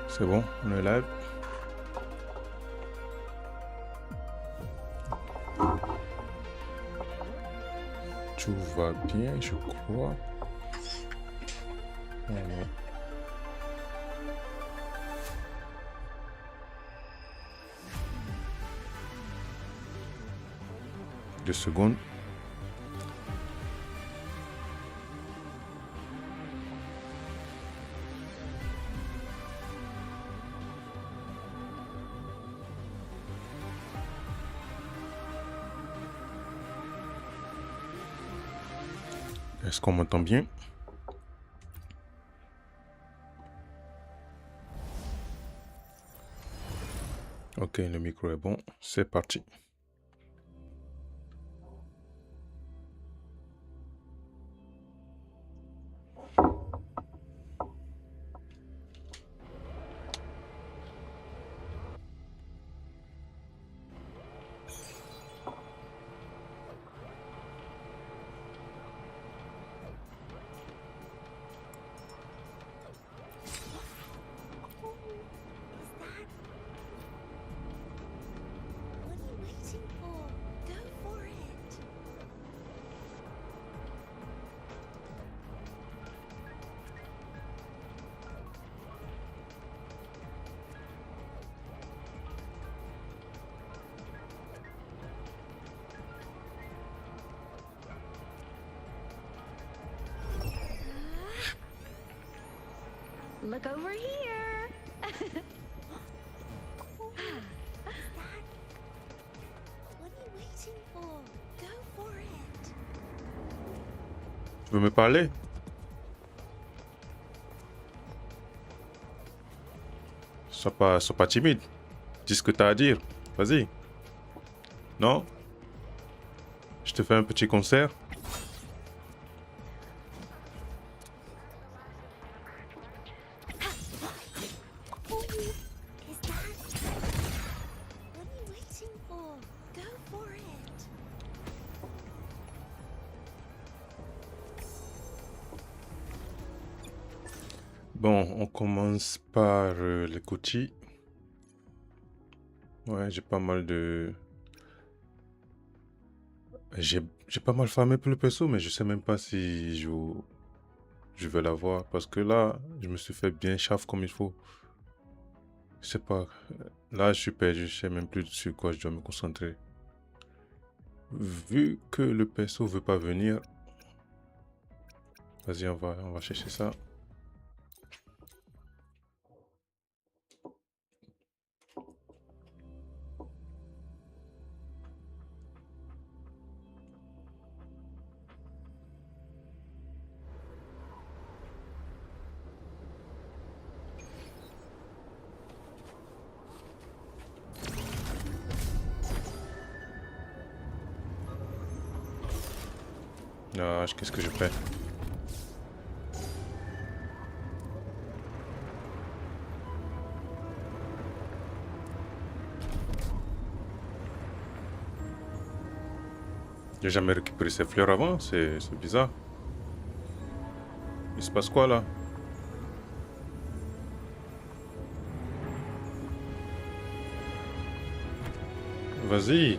C'est bon, on est live. Tout va bien, je crois. Oh non. 2 secondes. Est-ce qu'on m'entend bien? Ok, le micro est bon. C'est parti. Look over here. What are you waiting for? Go for it. Tu veux me parler? Sois pas timide. Dis ce que tu as à dire. Vas-y. Non? Je te fais un petit concert. Is that? What are you waiting for? Go for it. Bon, on commence par les Quete. Ouais, j'ai pas mal de... J'ai pas mal farmé pour le perso, mais je sais même pas si je vais l'avoir. Parce que là, je me suis fait bien chaf comme il faut. Je sais pas. Là, je suis perdu. Je sais même plus sur quoi je dois me concentrer. Vu que le perso veut pas venir... Vas-y, on va chercher ça. Ah, qu'est-ce que je fais? J'ai jamais récupéré ces fleurs avant, c'est bizarre. Il se passe quoi là? Vas-y.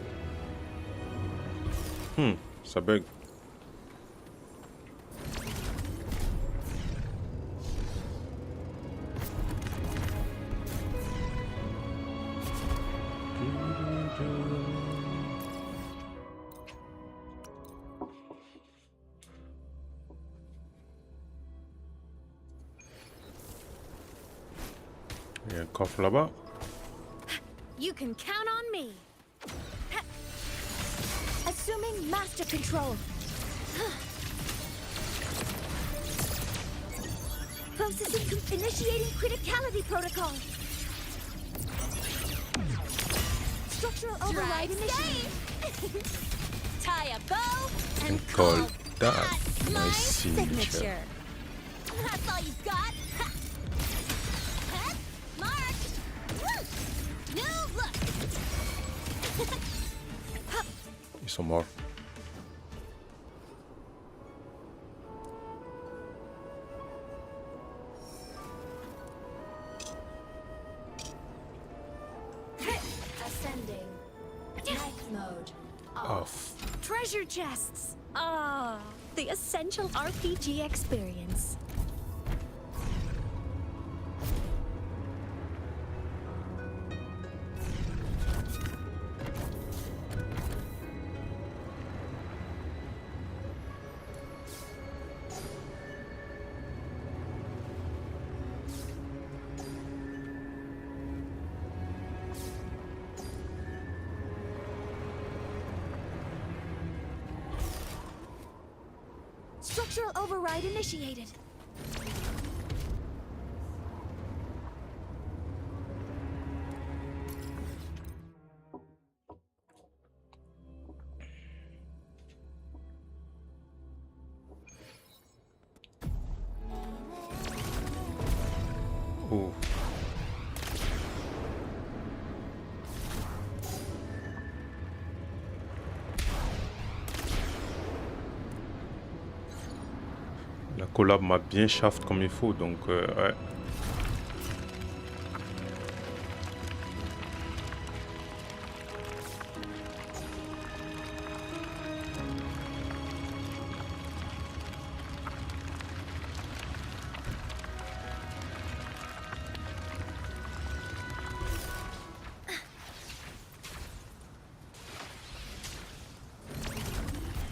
Ça bug. Il y a un coffre là-bas. You can count on me. Assuming master control. Initiating criticality protocol. Structural override initiative. Tie a bow and Call that that my my signature. signature. That's all you've got. Mark. New look. Ils sont morts. chests. Ah, the essential RPG experience. Structural override initiated. Oh. La collab m'a bien shaft comme il faut, donc ouais.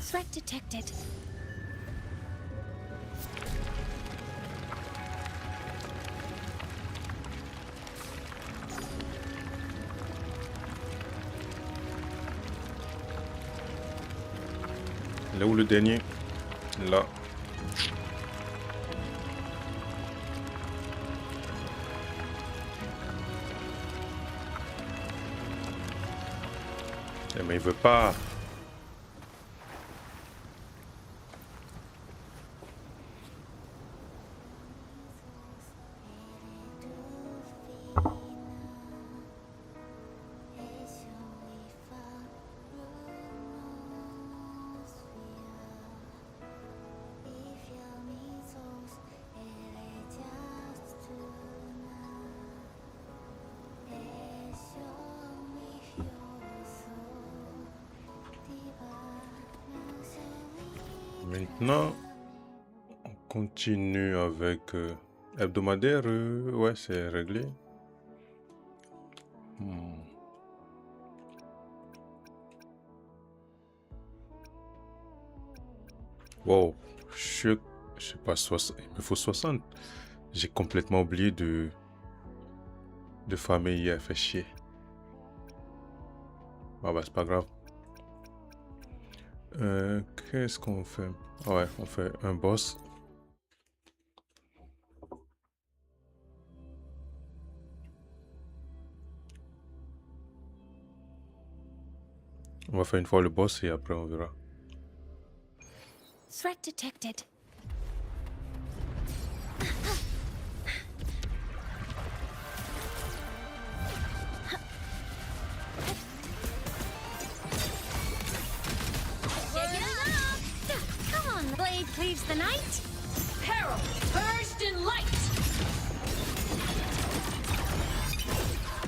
Threat detected. Là où le dernier? Là. Eh, mais il veut pas. Maintenant, on continue avec hebdomadaire. Ouais, c'est réglé. Wow, je sais pas, 60, il me faut 60. J'ai complètement oublié de farmer hier, fait chier. Ah bah c'est pas grave. Qu'est-ce qu'on fait? Ouais, on fait un boss. On va faire une fois le boss et après on verra. Threat detected. Shake it up. Come on, the blade cleaves the night. Peril, burst in light.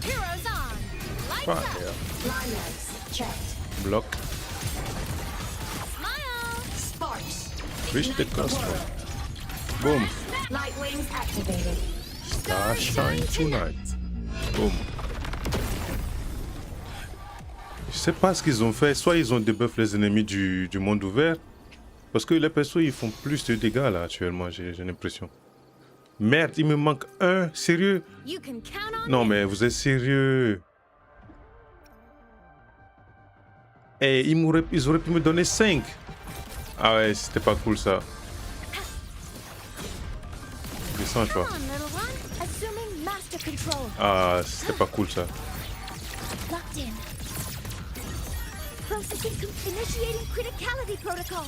Heroes on. Lights Fire. up. Line legs checked. Bloc. Smile. Sparks. Reach the customer. Boom. Light wings activated. Starshine tonight. Boom. Je sais pas ce qu'ils ont fait. Soit ils ont débuff les ennemis du monde ouvert. Parce que les persos ils font plus de dégâts là actuellement, j'ai l'impression. Merde, il me manque un. Sérieux? You can count on Non mais vous êtes sérieux? Et ils auraient pu me donner 5. Ah ouais, c'était pas cool ça. Descends toi. Come on, little one. Assuming master control. Ah, c'était pas cool ça. Locked in. Initiating criticality protocol.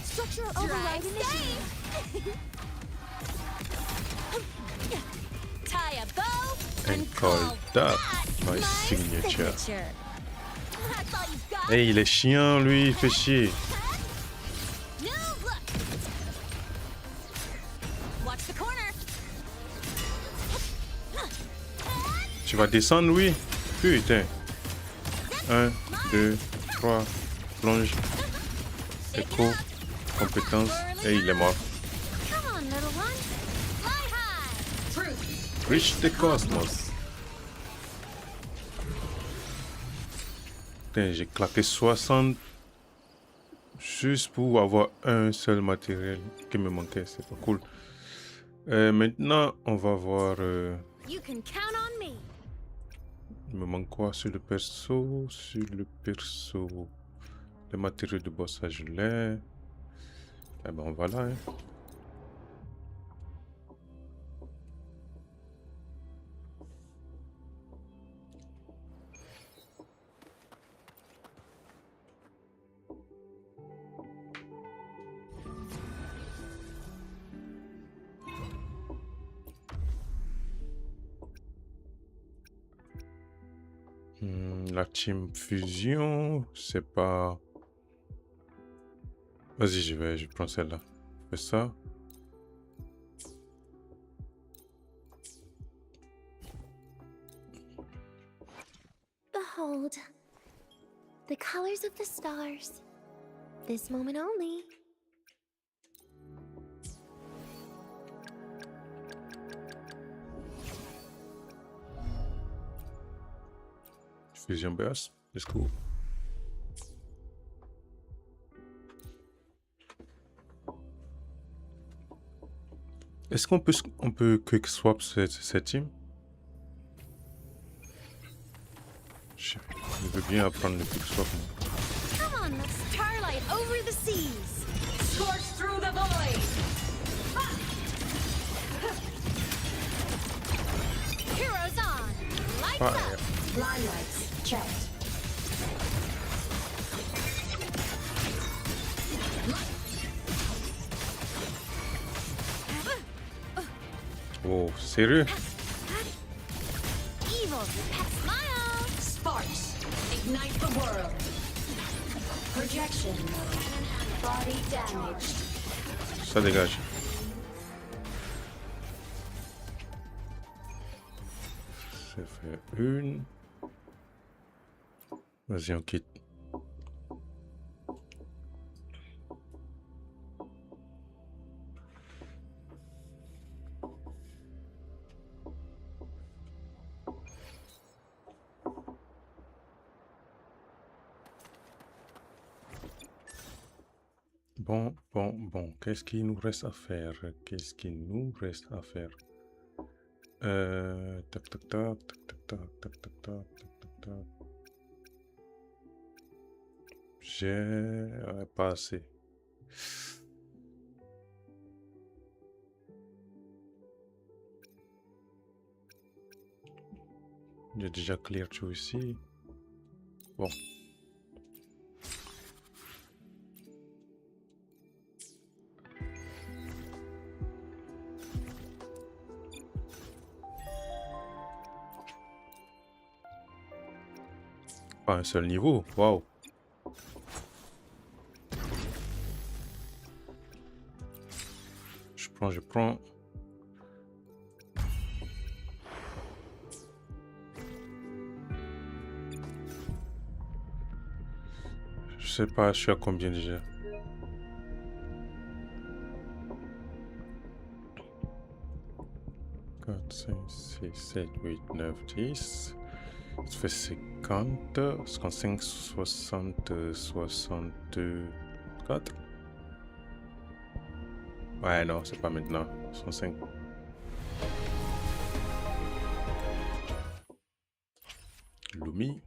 Structural override initiated. Tie a bow And call that my signature. That's all you've got. Hey, il est chiant lui, il fait chier. New look. Watch the corner. Tu vas descendre lui? Putain. Zip 1, 2, 3, plonge, écho, compétence, et il est mort. Come on, little one. Fly high. Reach the cosmos. Putain, j'ai claqué 60 juste pour avoir un seul matériel qui me manquait, c'est pas cool. Maintenant, on va voir... You can count on me. il me manque quoi sur le perso? Sur le perso... Le matériau de bossage, je l'ai. Eh ben, voilà. Hein. La team fusion, c'est pas... Vas-y, je prends celle-là. Je fais ça. Behold, the colors of the stars. This moment only. Fusion burst, let's go. Est-ce qu'on peut quick swap cette team? Je veux bien apprendre le quick swap. Come on, let's starlight over the seas. Scorch through the void. Heroes on. Lights up. Line lights checked. Oh, sérieux? Evil, smile. Sparks ignite the world. Projection. Body damaged. Ça dégage. C'est fait une. Vas-y, on quitte. Bon. Qu'est-ce qu'il nous reste à faire? Tac. J'ai pas assez. J'ai déjà clear tout ici. Bon. Pas un seul niveau, waouh. Je prends. Je sais pas, je suis à combien déjà? Quatre, 5, 6, 7, 8, 9, 10. Ça fait 50, 55, 60, 64. Ouais, non, c'est pas maintenant. 65. Lumi.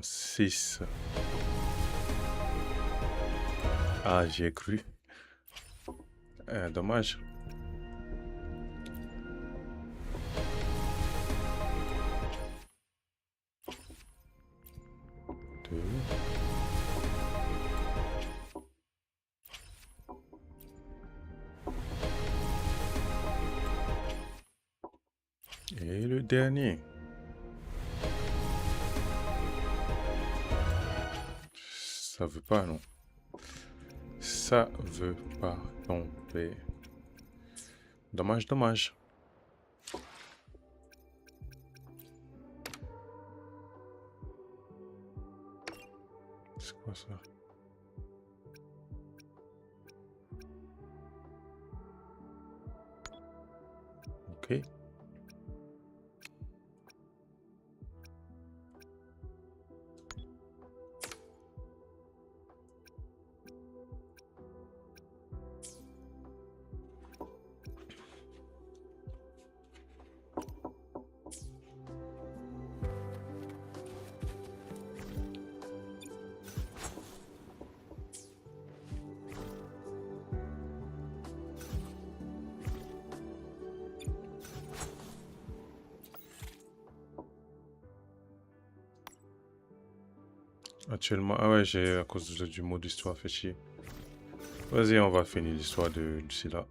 Six. Ah, j'y ai cru. Dommage. Et le dernier. Ça veut pas, non. Ça veut pas tomber. Dommage, dommage. C'est quoi ça? Ok. Actuellement, ah ouais, j'ai à cause du mot d'histoire fait chier. Vas-y, on va finir l'histoire de Lucilla.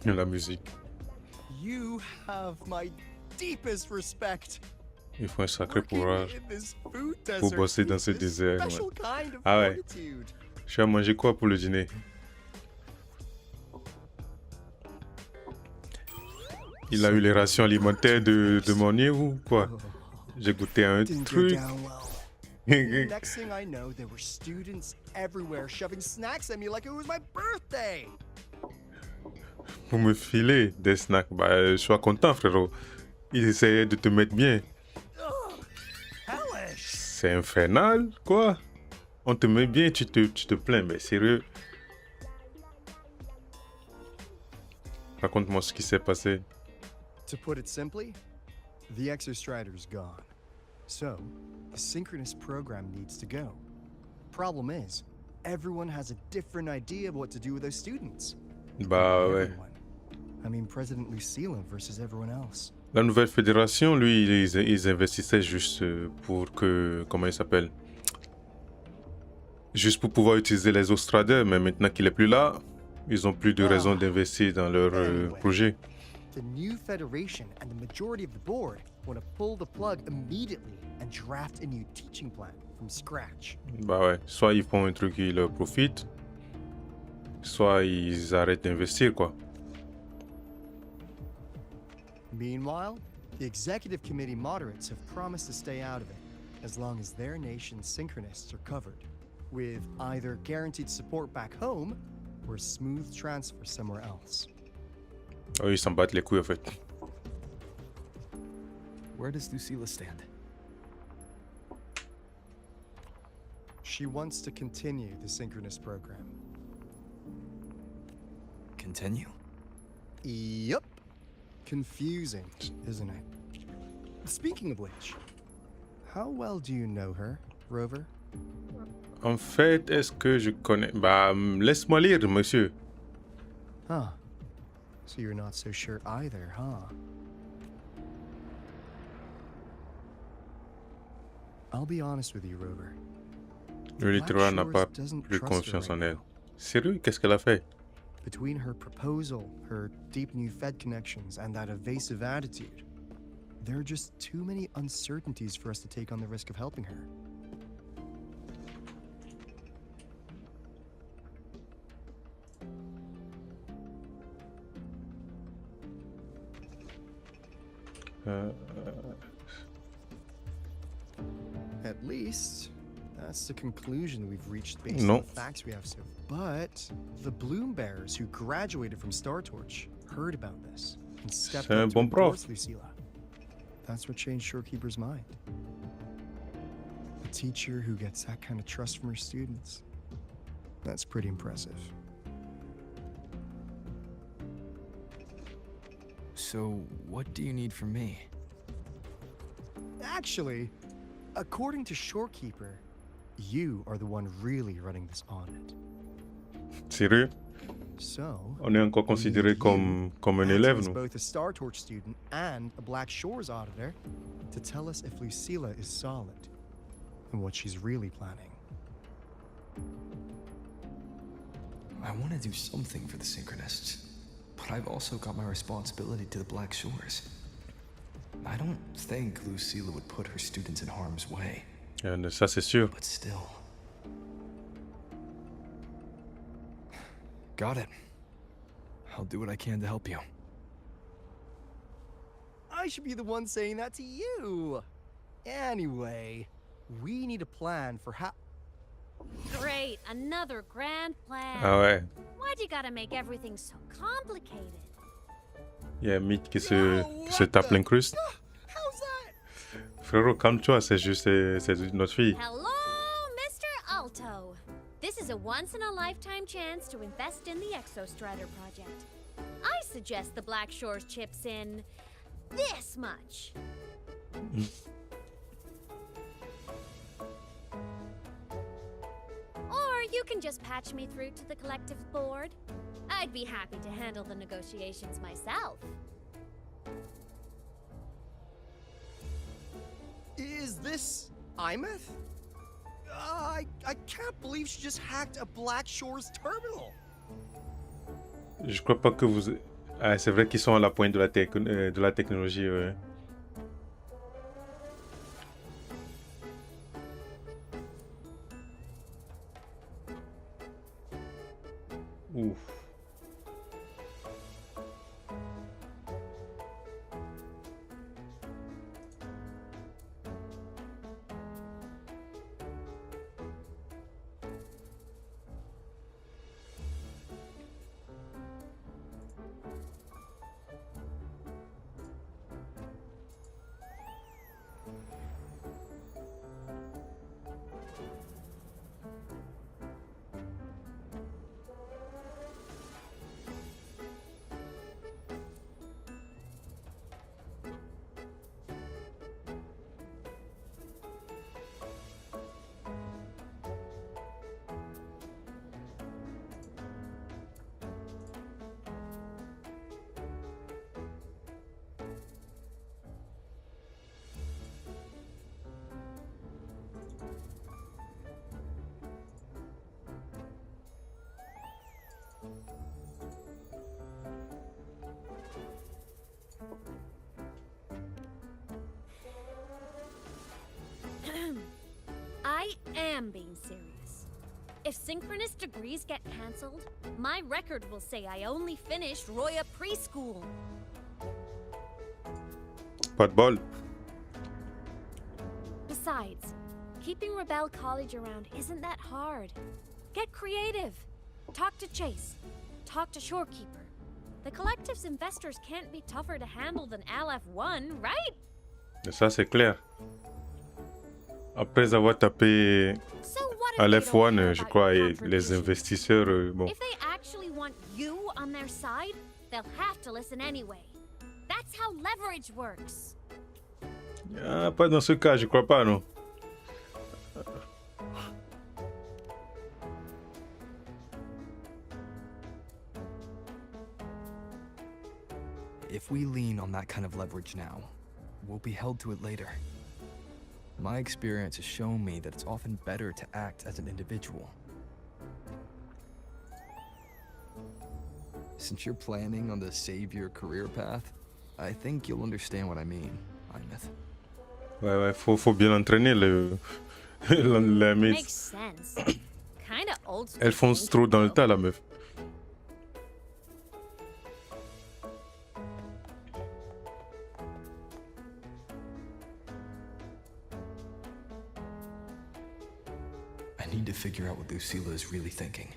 La musique. You have my deepest respect. Il faut un sacré Working courage in this food pour desert bosser dans takes ce a désert. special Ouais. kind of Ah ouais. fortitude. Je vais manger quoi pour le dîner? Il a eu les rations alimentaires de mon nez ou quoi? J'ai goûté à un Didn't go truc. down well. Next thing I know, there were students everywhere shoving snacks at me like it was my birthday. Pour me filer des snacks. Bah, sois content, frérot. Il essayait de te mettre bien. Ugh, hellish. C'est infernal, quoi? On te met bien, tu te plains, mais sérieux. Raconte-moi ce qui s'est passé. To put it simply, the Exostrider's gone. So, the synchronous program needs to go. Problem is, everyone has a different idea of what to do with those students. Bah ouais. Everyone. I mean, President LUCILLA versus everyone else. La nouvelle fédération, lui, ils investissaient juste pour que... Comment il s'appelle? Juste pour pouvoir utiliser les Austradeurs, mais maintenant qu'il est plus là, ils ont plus de raison d'investir dans leur projet. The new federation and the majority of the board want to pull the plug immediately and draft a new teaching plan from scratch. Bah ouais, soit ils font un truc qui leur profite, soit ils arrêtent d'investir, quoi. Meanwhile, the executive committee moderates have promised to stay out of it as long as their nation's synchronists are covered, with either guaranteed support back home or a smooth transfer somewhere else. Oh, ils s'en battent les couilles, en fait. Where does Lucilla stand? She wants to continue the synchronous program. Continue? Yep. Confusing, isn't it? Speaking of which, how well do you know her, Rover? En fait, est-ce que je connais... Bah, laisse-moi lire, monsieur. Huh. So you're not so sure either, huh? I'll be honest with you, Rover. Le littéraire n'a pas plus confiance en elle. Sérieux, qu'est-ce qu'elle a fait? Between her proposal, her deep new Fed connections, and that evasive attitude, there are just too many uncertainties for us to take on the risk of helping her. At least, that's the conclusion we've reached based on No. the facts we have so far. But the Bloom Bearers who graduated from Star Torch heard about this and stepped C'est un up to bon prof. endorse Lucilla. That's what changed Shorekeeper's mind. A teacher who gets that kind of trust from her students. That's pretty impressive. So, what do you need from me? Actually, According to Shorekeeper, you are the one really running this audit. Sérieux? So, On est encore we considéré need comme un acting élève, as nous. both a Star Torch student and a Black Shores auditor, to tell us if Lucilla is solid and what she's really planning. I want to do something for the Synchronists, but I've also got my responsibility to the Black Shores. I don't think Lucilla would put her students in harm's way, Ça, c'est sûr. but still. Got it. I'll do what I can to help you. I should be the one saying that to you. Anyway, we need a plan for how. Great, another grand plan. Ah ouais. Why'd you gotta make everything so complicated? Il y a un mythe qui se tape l'incruste. How's that? Frérot, calme-toi, c'est juste c'est notre fille. Hello, Mr. Alto. This is a once-in-a-lifetime chance to invest in the Exostrider project. I suggest the Black Shores chips in this much. Or you can just patch me through to the collective board. I'd be happy to handle the negotiations myself. Is this Imeth? I can't believe she just hacked a Black Shores terminal. Je crois pas que vous... Ah, c'est vrai qu'ils sont à la pointe de la technologie, ouais. Ouf. I am being serious. If synchronous degrees get cancelled, my record will say I only finished Roya preschool. Pas de bol. Besides, keeping Rebel College around isn't that hard. Get creative. Talk to Chase. Talk to Shorekeeper. The Collective's investors can't be tougher to handle than LF1, right? Ça, c'est clair. Après avoir tapé So what if à they don't care l'F1, je about crois, your et les contributions? investisseurs, bon. If they actually want you on their side, they'll have to listen anyway. That's how leverage works. Ah, pas dans ce cas, je crois pas, non. If we lean on that kind of leverage now, we'll be held to it later. My experience has shown me that it's often better to act as an individual. Since you're planning on the savior career path, I think you'll understand what I mean, Imeth. Ouais, faut bien entraîner la Makes meuf. sense. Kinda old school. Elle fonce trop dans le tas, la meuf. I need to figure out what Lucilla is really thinking.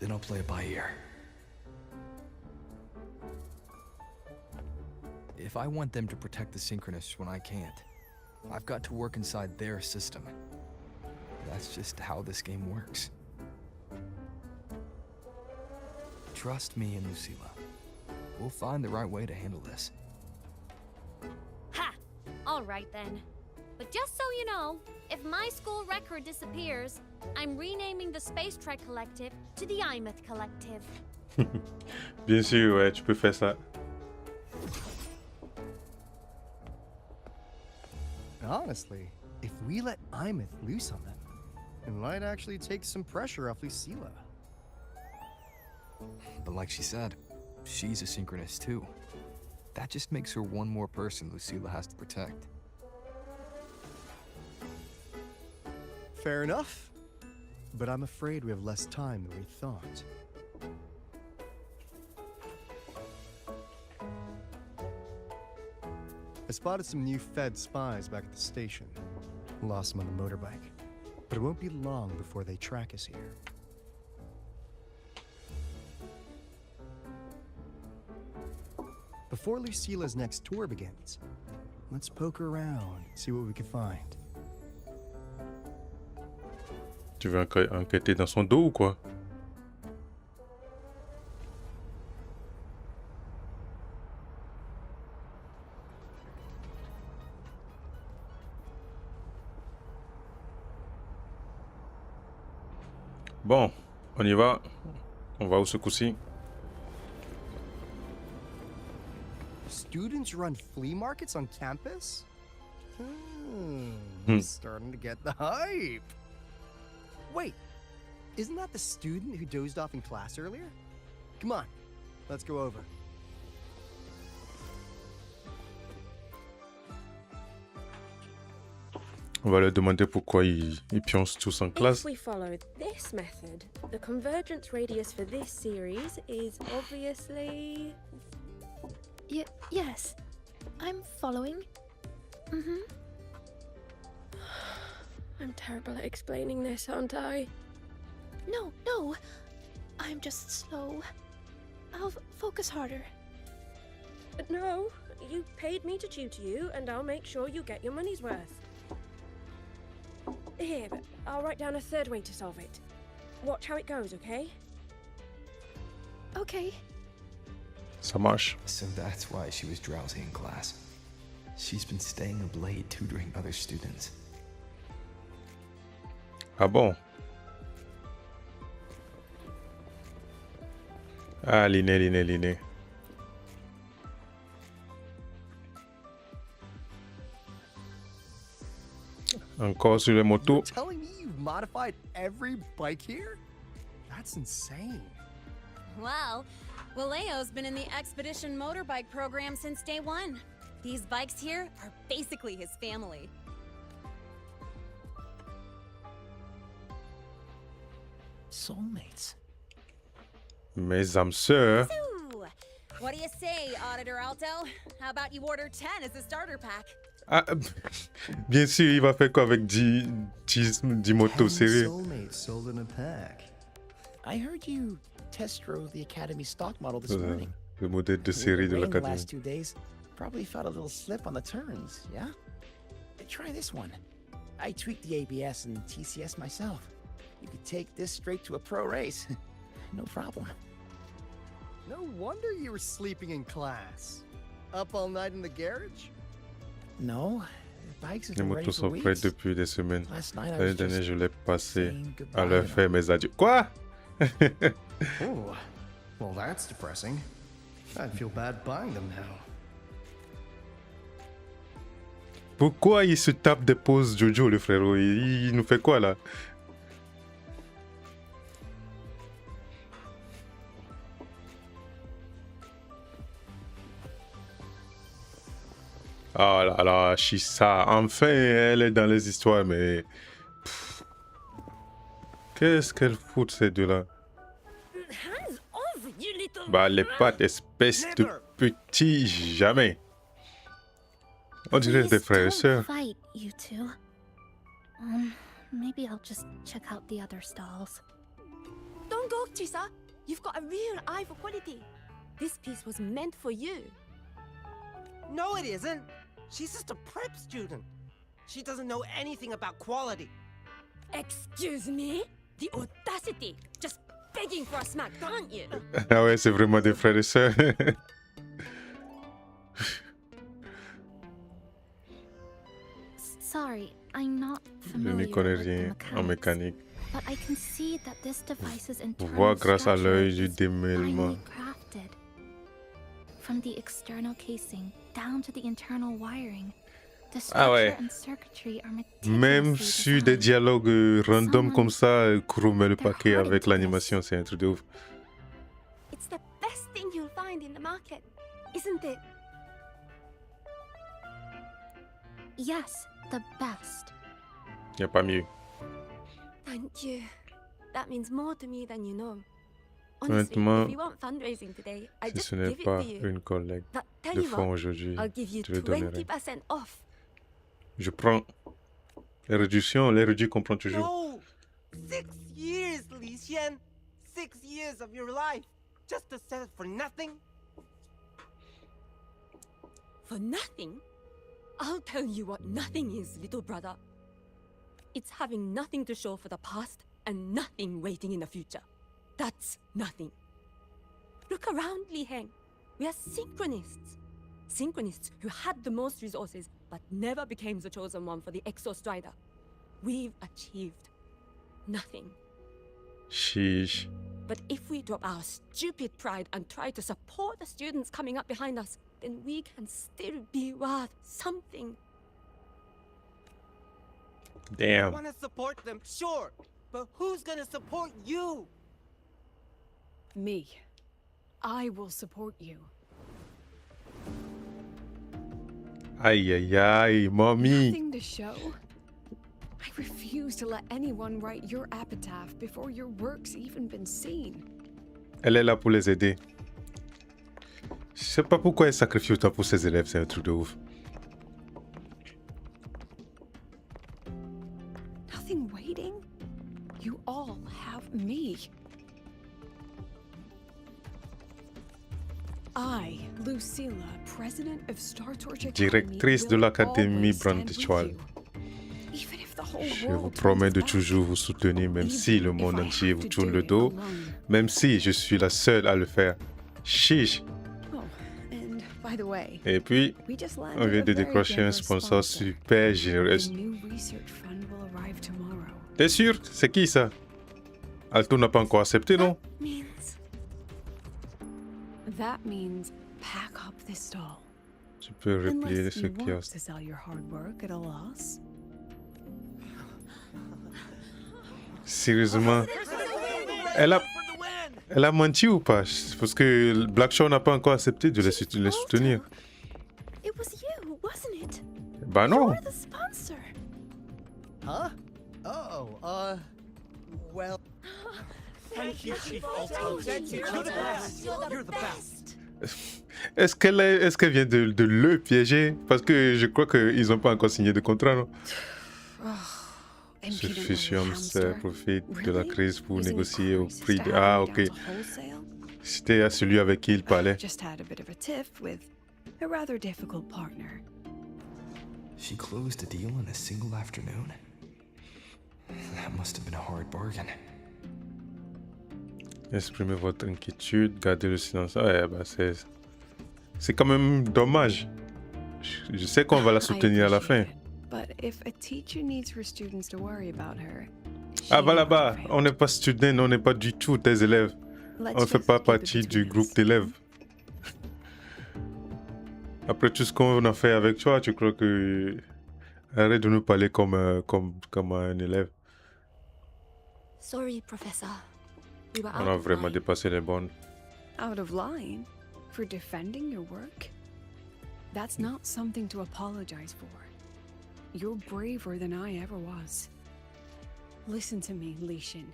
Then I'll play it by ear. If I want them to protect the Synchronists when I can't, I've got to work inside their system. That's just how this game works. Trust me and Lucilla. We'll find the right way to handle this. Ha! All right then. But just so you know, if my school record disappears, I'm renaming the Space Trek Collective to the Imeth Collective. Bien sûr, ouais, tu peux faire ça. Honestly, if we let Imeth loose on them, it might actually take some pressure off Lucilla. But like she said, she's a synchronist too. That just makes her one more person Lucilla has to protect. Fair enough. But I'm afraid we have less time than we thought. I spotted some new Fed spies back at the station. Lost them on the motorbike. But it won't be long before they track us here. Before Lucilla's next tour begins, let's poke around, see what we can find. Tu veux enquêter dans son dos ou quoi? Bon, on y va. On va où ce coup-ci? Students run flea markets on campus? Starting to get the hype. Wait, isn't that the student who dozed off in class earlier? Come on, let's go over. On va leur demander pourquoi ils pioncent tous en classe. If we follow this method, the convergence radius for this series is obviously... Yes. I'm following. Mm-hmm. I'm terrible at explaining this, aren't I? No. I'm just slow. I'll focus harder. No, you paid me to tutor you, and I'll make sure you get your money's worth. Here, but I'll write down a third way to solve it. Watch how it goes, okay? Okay. Ça marche. So that's why she was drowsy in class. She's been staying up late tutoring other students. Ah bon? Ah, Liné. Encore sur les motos. You're telling me you've modified every bike here? That's insane. Wow. Waleo's been in the Expedition motorbike program since day one. These bikes here are basically his family. Soulmates. Mes âmes sœurs. Ooh. What do you say, Auditor Alto? How about you order 10 as a starter pack? Ah, bien sûr, il va faire quoi avec 10 motos, 10 sérieux? soulmates sold in a pack. I heard you test drove the Academy stock model this morning. Le modèle de With série the de rain the l'Académie. last 2 days, probably felt a little slip on the turns, yeah? Try this one. I tweaked the ABS and TCS myself. You could take this straight to a pro race. No problem. No wonder you were sleeping in class. Up all night in the garage? No, bikes have Les been ready motos for sont prêtes weeks. depuis des semaines. Last night I L'année was dernière, just je l'ai passé saying à goodbye leur to faire them. mes adieux. Quoi? Oh, well, that's depressing. I'd feel bad buying them now. Pourquoi il se tape des pauses Jojo, le frérot? Il nous fait quoi là? Ah là là, Shisa, enfin elle est dans les histoires, mais... Pff. Qu'est-ce qu'elle fout ces deux-là? Hands off, you little... Bah les pattes, espèce de petit jamais. On dirait des Please frères et don't sœurs. fight, you two. Maybe I'll just check out the other stalls. Don't go, Chisa. You've got a real eye for quality. This piece was meant for you. No, it isn't. She's just a prep student. She doesn't know anything about quality. Excuse me? The audacity! Just begging for a smack, aren't you? Ah ouais, c'est vraiment des frères et sœurs. Sorry, I'm not Je familiar n'y connais with the rien en mechanics, mécanique. but I can see that this device's internal Voir grâce à structure l'œil du is démêlement. finely crafted. From the external casing down to the internal wiring, the structure ouais. and circuitry are Même meticulously sur des designed. dialogues random comme ça, Kuro met le They're paquet hard avec to l'animation, c'est un truc de ouf. It's the best thing you'll find in the market, isn't it? Yes, the best. Y a pas mieux. Thank you. That means more to me than you know. Honestly, Honnêtement, if you want fundraising today, I si just ce n'est give it pas to you. une collecte But tell de you fonds what, aujourd'hui, I'll give you je le donnerai. 20% off. Je prends les réductions, les réduits qu'on prend toujours. No! 6 years, Li Xian! 6 years of your life! Just to sell it for nothing? For nothing? I'll tell you what nothing is, little brother. It's having nothing to show for the past and nothing waiting in the future. That's nothing. Look around, Li Heng. We are synchronists. Synchronists who had the most resources but never became the chosen one for the Exo Strider. We've achieved nothing. Sheesh. But if we drop our stupid pride and try to support the students coming up behind us, then we can still be worth something. Damn. Want to support them, sure. But who's gonna support you? Me. I will support you. Aïe aïe aïe, mommy. Nothing to show? I refuse to let anyone write your epitaph before your work's even been seen. Elle est là pour les aider. Je sais pas pourquoi elle sacrifie autant pour ses élèves, c'est un truc de ouf. Nothing waiting? You all have me. I, Lucilla, president of Star Torch Academy, Directrice de will l'Académie always stand with Brandéchoile. you. Even if the whole Je vous world promets de turns back, toujours vous soutenir, même si le monde if I entier have vous to tourne do le it dos, alone. même si je suis la seule à le faire. Chiche. Oh, and by the way, Et puis, we just landed on vient a de very décrocher un generous sponsor sponsor. super The généreux. new research fund will arrive tomorrow. T'es sûr? C'est qui ça? Alto n'a pas encore accepté, non? That means pack up this stall. Tu peux replier Unless ce you want kiosque. to sell your hard work at a loss. Sérieusement, elle a menti ou pas? Parce que Blackshaw n'a pas encore accepté de les soutenir. It was you, wasn't it? Bah non. You're the sponsor. Huh? Oh, well. Thank you, Chief Alto. You're the best. You're the best. Est-ce qu'elle vient de le piéger? Parce que je crois qu'ils n'ont pas encore signé de contrat, non? Ce fusium profite de la crise pour négocier au prix de... Ah, ok. C'était à celui avec qui il parlait. Just had a bit of a tiff with a rather difficult partner. She closed a deal in a single afternoon? That must have been a hard bargain. Exprimez votre inquiétude, gardez le silence. Ouais, bah c'est quand même dommage. Je sais qu'on va la soutenir à la fin. But if a teacher needs her students to worry about her, Ah, va là-bas. On n'est pas student, on n'est pas du tout tes élèves. On ne fait pas partie du groupe d'élèves. Après tout ce qu'on a fait avec toi, tu crois que... Arrête de nous parler comme un élève. Sorry, Professor. We were On out a of vraiment line. dépassé les bornes. out of line for defending your work? That's not something to apologize for. You're braver than I ever was. Listen to me, Li Xin.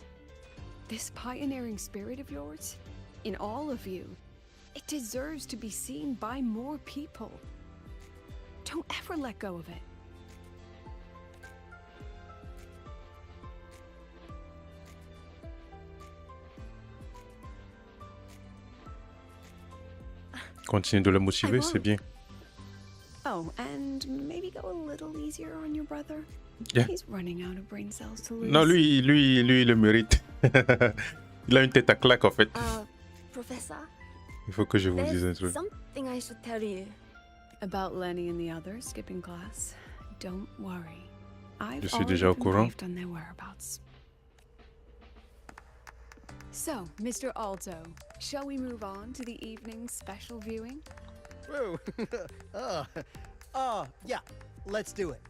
This pioneering spirit of yours, in all of you, it deserves to be seen by more people. Don't ever let go of it. Continue de le motiver, c'est bien. Oh, and maybe go a little easier on your brother. Yeah. He's running out of brain cells to lose. Non, lui, il le mérite. Il a une tête à claque, en fait. Professor, Il faut que je vous dise un there's truc. something I should tell you. About Lenny and the others skipping class. Don't worry. I've Je suis already déjà au been courant. briefed on their whereabouts. So, Mr. Alto, shall we move on to the evening's special viewing? Whoa. Yeah, let's do it.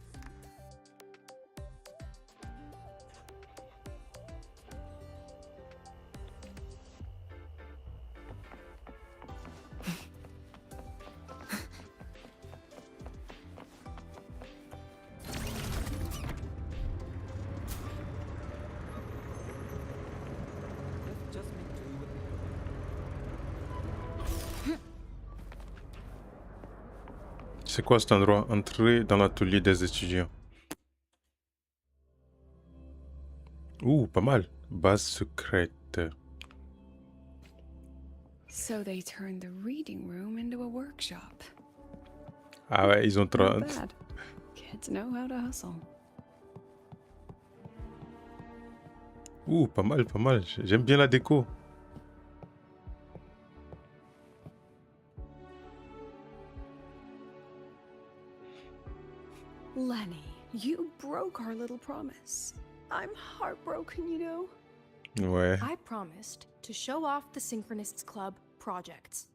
C'est quoi cet endroit? Entrer dans l'atelier des étudiants. Ouh, pas mal. Base secrète. So they turned the reading room into a workshop. Ah ouais, ils ont Not 30. bad. Kids know how to hustle. Ouh, pas mal, pas mal. J'aime bien la déco. Lenny, you broke our little promise. I'm heartbroken, you know. Ouais. I promised to show off the Synchronists Club projects.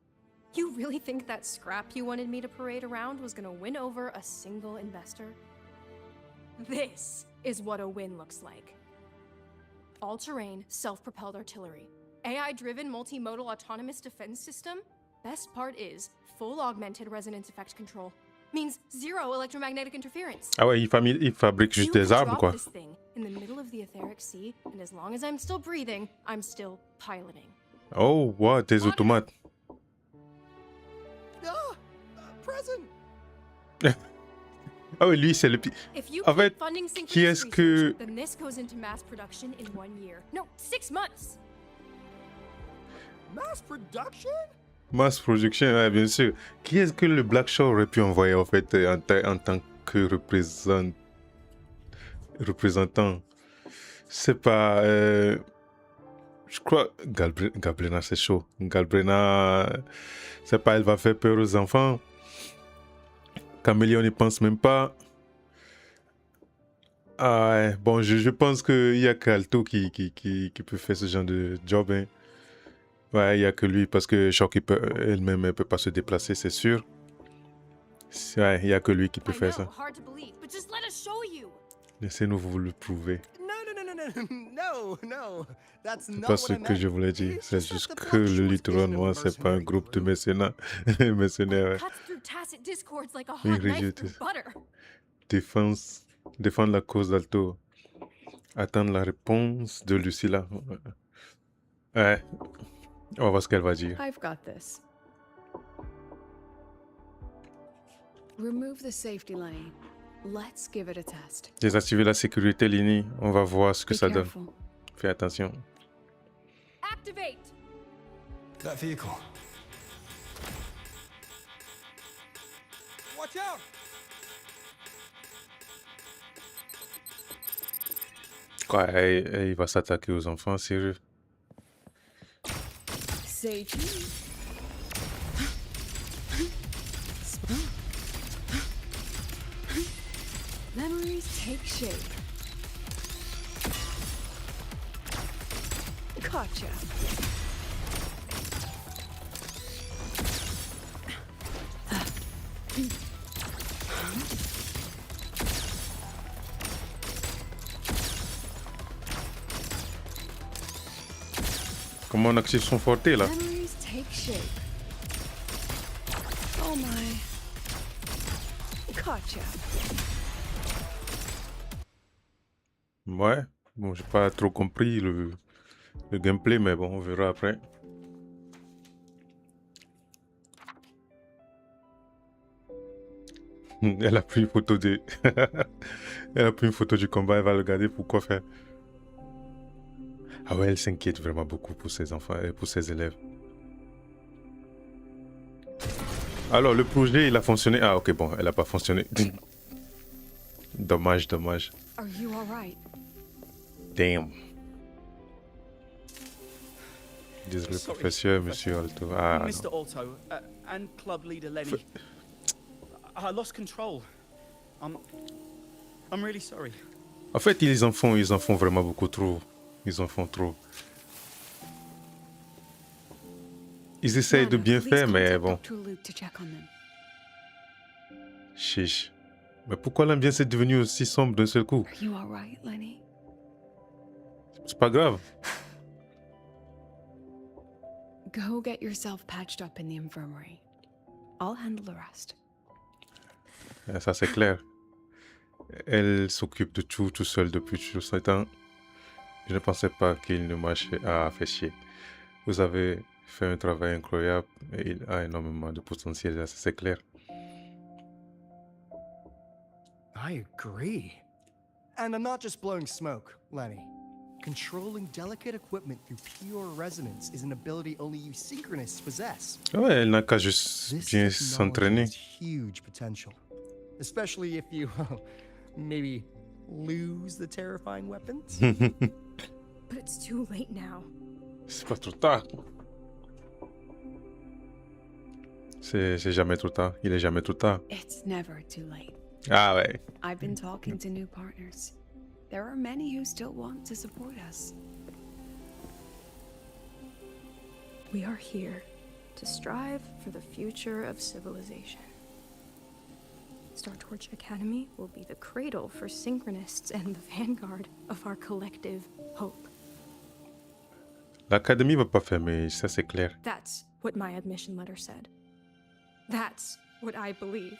You really think that scrap you wanted me to parade around was gonna win over a single investor? This is what a win looks like. All-terrain, self-propelled artillery. AI-driven multimodal autonomous defense system? Best part is full augmented resonance effect control. Means zero electromagnetic interference. Ah ouais, il fabrique juste You des can arbres, drop quoi. this thing in the middle of the etheric sea, and as long as I'm still breathing, I'm still piloting. Oh, wow, des automates. Present. Ah oui, lui, c'est le pire. If you En keep fait, funding qui est-ce synchronous que... research, then this goes into mass production in 1 year. No, 6 months. Mass production? Mass production, ouais, bien sûr. Qui est-ce que le Black Show aurait pu envoyer, en fait, en tant que représentant? C'est pas... je crois... Galbrena, c'est chaud. Galbrena... C'est pas, elle va faire peur aux enfants. Caméléon n'y pense même pas. Ah ouais, bon, je pense qu'il y a qu'Alto qui peut faire ce genre de job. Hein. Ouais, il n'y a que lui, parce que Shopkeeper elle-même ne peut pas se déplacer, c'est sûr. Ouais, il n'y a que lui qui peut faire ça. Hard to believe, but just let us show you. Laissez-nous vous le prouver. No. That's C'est not pas what ce I que meant. je voulais dire. It's C'est just juste that the que Black le Shores littoral isn't a noir, c'est pas un mercenary groupe de group. mercenaires. mercenaires, ouais. Cuts through tacit discords like a Une hot knife région through butter. défendre la cause d'Alto. Attendre la réponse de Lucilla. Ouais. On va voir ce qu'elle va dire. I've got this. Remove the safety lane. Let's give it a test. Désactiver la sécurité, Lini. On va voir ce que Be ça donne. careful. Fais attention. Activate. That vehicle. Watch out! Quoi, il va s'attaquer aux enfants, sérieux? Say cheese. Memories take shape. Gotcha. Comment on active son forté, là? Memories take shape. Oh my. Gotcha. Ouais. Bon, j'ai pas trop compris le gameplay, mais bon, on verra après. Elle a pris une photo de... Elle a pris une photo du combat, elle va le garder pour quoi faire? Ah ouais, elle s'inquiète vraiment beaucoup pour ses enfants et pour ses élèves. Alors, le projet, il a fonctionné. Ah, ok, bon, elle a pas fonctionné. Dommage. Are you all right? Damn. Désolé, Sorry, professeur, monsieur Alto. Ah, Mr. non. Alto and club leader Lenny. I lost control. I'm really sorry. En fait, ils en font vraiment beaucoup trop. Ils en font trop. Ils essayent de bien faire, mais bon. Chiche. Mais pourquoi l'ambiance est devenue aussi sombre d'un seul coup? You all right, Lenny? C'est pas grave. Go get yourself patched up in the infirmary. I'll handle the rest. Ça, c'est clair. Elle s'occupe de tout seul depuis tout ce temps. Je ne pensais pas qu'il ne marchait à faire chier. Vous avez fait un travail incroyable et il a énormément de potentiel, ça c'est clair. I agree. And I'm not just blowing smoke, Lenny. Controlling delicate equipment through pure resonance is an ability only you synchronists possess. Ouais, elle n'a qu'à juste bien s'entraîner. Huge potential, especially if you maybe lose the terrifying weapons. But it's too late now. C'est pas trop tard. C'est jamais trop tard. Il est jamais trop tard. It's never too late. Ah ouais. I've been talking to new partners. There are many who still want to support us. We are here to strive for the future of civilization. Startorch Academy will be the cradle for synchronists and the vanguard of our collective hope. L'académie va pas fermer, ça c'est clair. That's what my admission letter said. That's what I believed.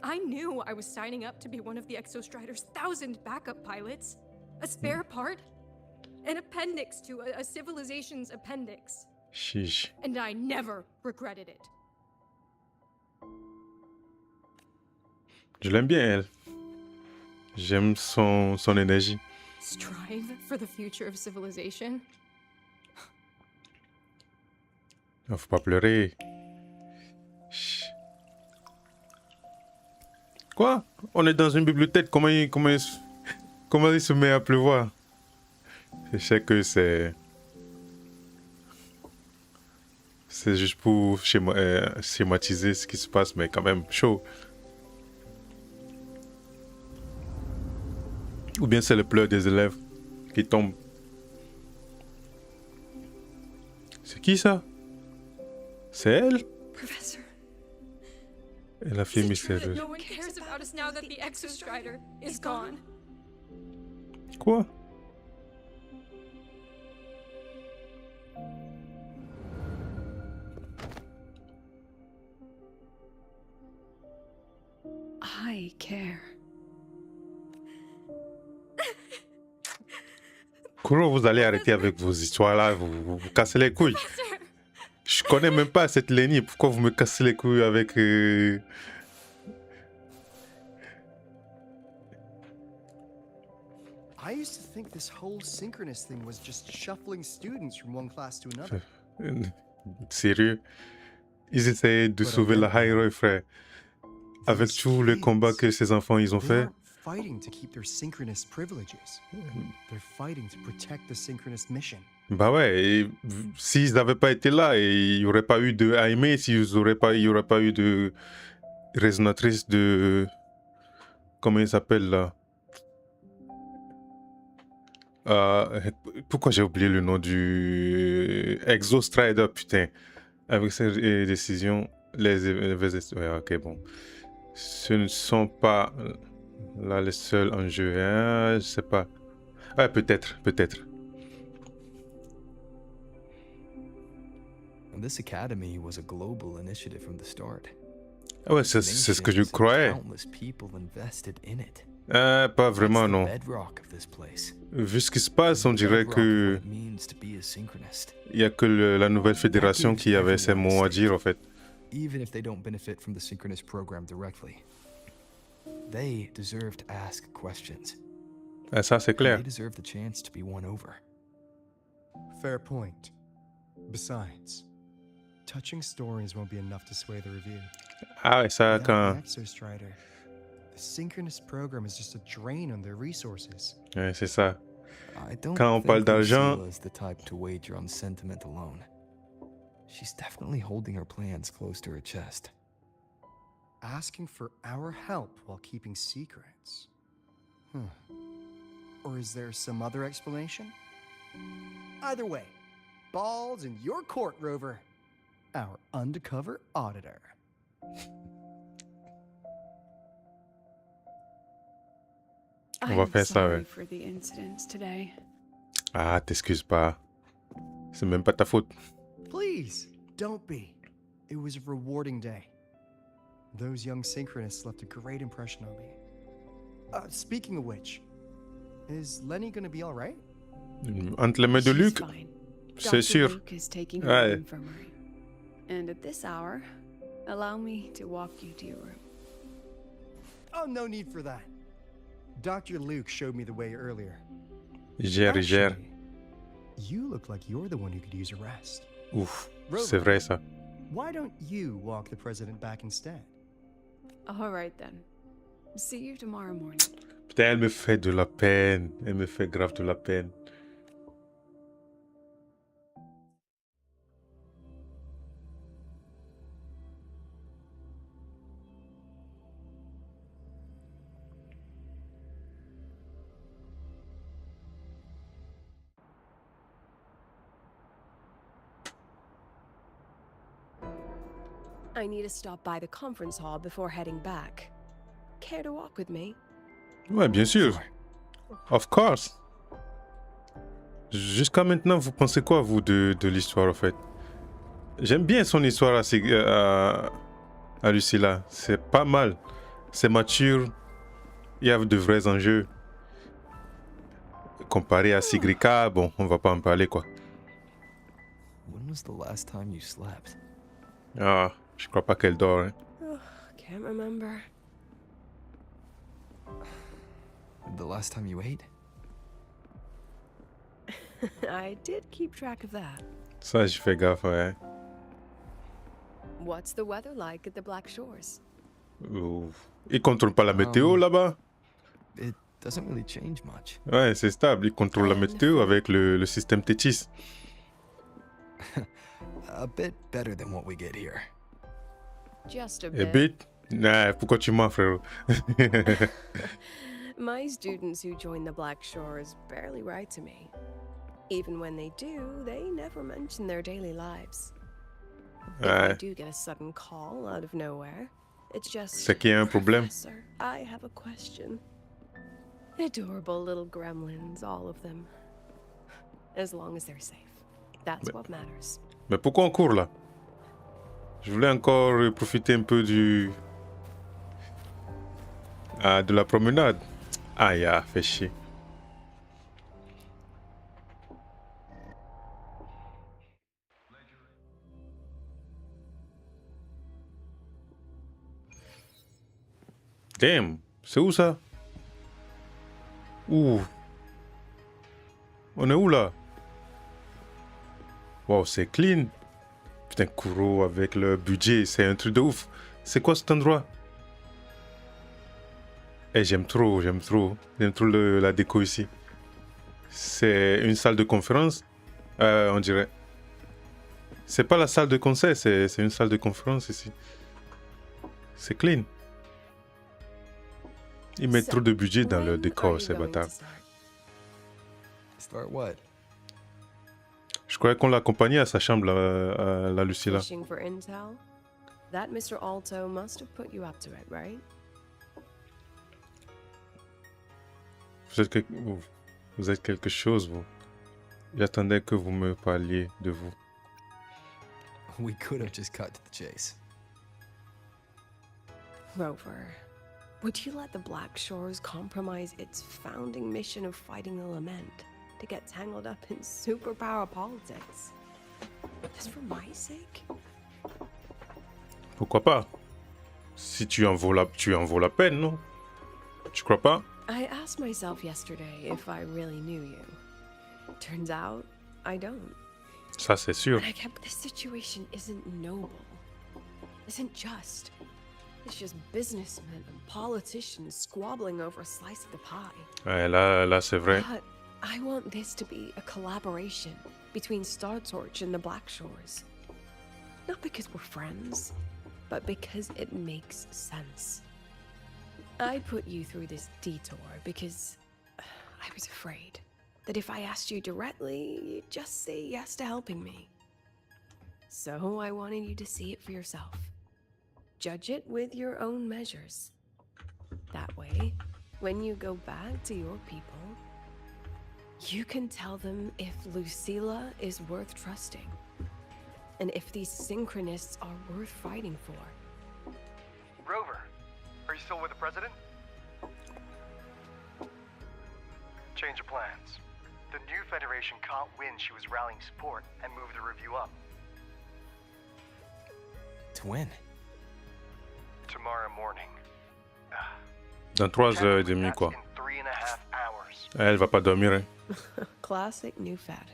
I knew I was signing up to be one of the Exostrider's 1,000 backup pilots. A spare part. An appendix to a civilization's appendix. Chiche. And I never regretted it. Je l'aime bien, elle. J'aime son énergie. Strive for the future of civilization? Il faut pas pleurer. Chut. Quoi? On est dans une bibliothèque, comment il se met à pleuvoir? Je sais que c'est juste pour schématiser ce qui se passe, mais quand même chaud. Ou bien c'est le pleur des élèves qui tombent. C'est qui ça? C'est elle? Professor. Et la fille mystérieuse. No one cares about us now that the Exostrider is gone. Quoi? I care. Kuro, vous allez arrêter avec vos histoires là, vous cassez les couilles. Je connais même pas cette Lenny, pourquoi vous me cassez les couilles avec... I used to think this whole synchronous thing was just shuffling students from one class to another. Sérieux? Ils essayaient de sauver la Hyrule, frère. Avec tout le combat que ces enfants ils ont fait. Fighting to keep their synchronous privileges. They're fighting to protect the synchronous mission. Bah ouais, s'ils n'avaient pas été là, il n'y aurait pas eu de Aimé, il n'y aurait pas eu de résonatrice de... Comment il s'appelle là? Pourquoi j'ai oublié le nom du... Exostrider, putain. Avec ces décisions, ouais, ok, bon. Ce ne sont pas là les seuls enjeux, hein, je sais pas. Ouais, peut-être. This academy was a global initiative from the start. Ah ouais, c'est ce que je croyais. Pas vraiment, non. Vu ce qui se passe, on dirait que il n'y a que la nouvelle fédération qui avait ses mots à dire, en fait. Even if they don't benefit from the synchronous program directly, they deserve to ask questions. Ah, ça, c'est clair. They deserve the chance to be won over. Fair point. Besides, touching stories won't be enough to sway the review. Ah ouais, ça, quand... Exostrider, the synchronous program is just a drain on their resources. Ouais, c'est ça. Quand on parle d'argent... Lucilla is the type to wager on sentiment alone. She's definitely holding her plans close to her chest. asking for our help while keeping secrets. Or is there some other explanation? Either way, balls in your court, Rover. Our undercover auditor. On va faire ça, ouais. For the incidents today. Ah, t'excuses pas. C'est même pas ta faute. Please, don't be. It was a rewarding day. Those young synchronists left a great impression on me. Speaking of which, is Lenny gonna be alright? Entre les mains de Luc, c'est sûr. Luke is taking her to the infirmary. And at this hour, allow me to walk you to your room. Oh, no need for that. Dr. Luke showed me the way earlier. Gère. Actually, you look like you're the one who could use a rest. Ouf, c'est vrai ça. Why don't you walk the president back instead? All right then. See you tomorrow morning. Putain, elle me fait de la peine. Elle me fait grave de la peine. I need to stop by the conference hall before heading back. Care to walk with me? Ouais, bien sûr. Of course. Jusqu'à maintenant, vous pensez quoi, vous, de l'histoire, en fait? J'aime bien son histoire à Lucilla. C'est pas mal. C'est mature. Il y a de vrais enjeux. Comparé à Sigrika, bon, on va pas en parler, quoi. When was the last time you slept? Ah, je crois pas qu'elle dort, hein. Can't remember. The last time you ate? I did keep track of that. Ça, je fais gaffe, ouais. What's the weather like at the Black Shores? Ils contrôlent pas la météo là-bas? It doesn't really change much. Ouais, c'est stable. Ils contrôlent la météo avec le système Tétis. A bit better than what we get here. Just a A bit. bit? Nah, pourquoi tu mens, frérot? My students who join the Black Shores barely write to me. Even when they do, they never mention their daily lives. If I do get a sudden call out of nowhere, it's just, C'est qu'il y a un problème. Professor, I have a question. Adorable little gremlins, all of them. As long as they're safe. That's what matters. Mais pourquoi on court là? Je voulais encore profiter un peu de la promenade. Aïe, fait chier. Damn, c'est où ça? Ouh. On est où là? Wow, c'est clean. Putain, Kuro avec le budget, c'est un truc de ouf. C'est quoi cet endroit? Eh, j'aime trop la déco ici. C'est une salle de conférence, on dirait. C'est pas la salle de concert, c'est une salle de conférence ici. C'est clean. Ils mettent trop de budget dans le décor, ces bâtards. Start what? Je croyais qu'on l'accompagnait à sa chambre, à la Lucilla. Fishing for intel? That Mr. Alto must have put you up to it, right? Vous êtes quelque chose, vous. J'attendais que vous me parliez de vous. We could have just cut to the chase. Rover, would you let the Black Shores compromise its founding mission of fighting the Lament to get tangled up in superpower politics? Just for my sake? Pourquoi pas? Si tu en vaux la peine, non? Tu crois pas? I asked myself yesterday if I really knew you. Turns out, I don't. Ça, c'est sûr. And I kept this situation isn't noble, isn't just. It's just businessmen and politicians squabbling over a slice of the pie. Ouais, là, c'est vrai. But I want this to be a collaboration between Star Torch and the Black Shores. Not because we're friends, but because it makes sense. I put you through this detour because I was afraid that if I asked you directly, you'd just say yes to helping me. So I wanted you to see it for yourself. Judge it with your own measures. That way, when you go back to your people, you can tell them if LUCILLA is worth trusting, and if these synchronists are worth fighting for. Rover, are you still with the president? Change of plans. The new Federation caught wind she was rallying support and moved the review up. To when? Tomorrow morning. Dans 3h30 quoi. In 3.5 hours. Elle va pas dormir, hein. Classic new Fed.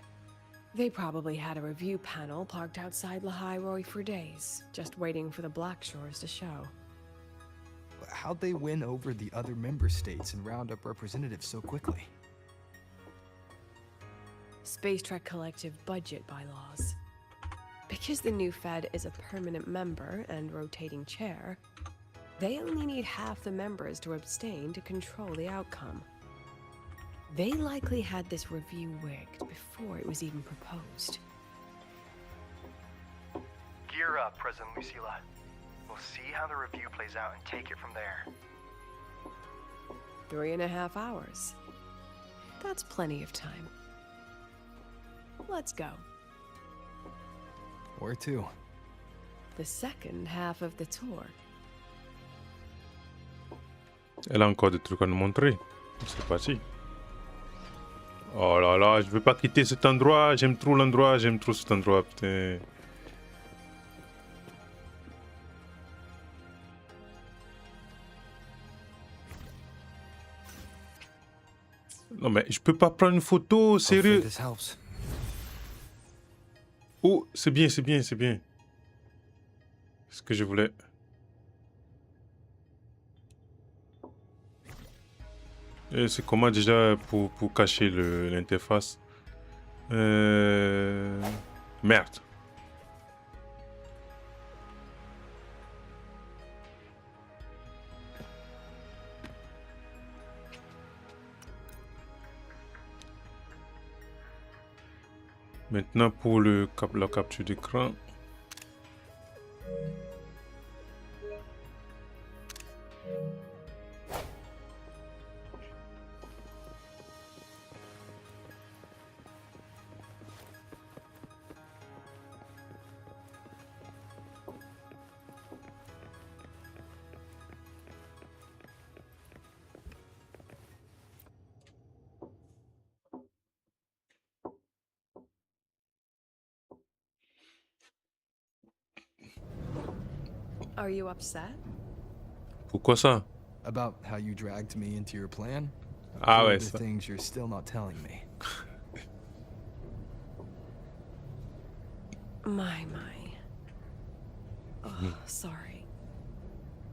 They probably had a review panel parked outside Lahairoi for days, just waiting for the Black Shores to show. How'd they win over the other member states and round up representatives so quickly? Space Trek Collective budget bylaws. Because the new Fed is a permanent member and rotating chair, they only need half the members to abstain to control the outcome. They likely had this review rigged before it was even proposed. Gear up, President LUCILLA. We'll see how the review plays out and take it from there. 3.5 hours. That's plenty of time. Let's go. Where to? The second half of the tour. Elle a encore des trucs à nous montrer. C'est parti. Oh là là, je veux pas quitter cet endroit. J'aime trop l'endroit, j'aime trop cet endroit, putain. Non mais je peux pas prendre une photo, sérieux. Oh, c'est bien, c'est bien, c'est bien. C'est ce que je voulais. Et c'est comment déjà pour cacher l'interface? Merde. Maintenant pour la capture d'écran. Are you upset? Pourquoi ça? About how you dragged me into your plan? Ah ouais, the ça. things you're still not telling me. My. Oh, sorry.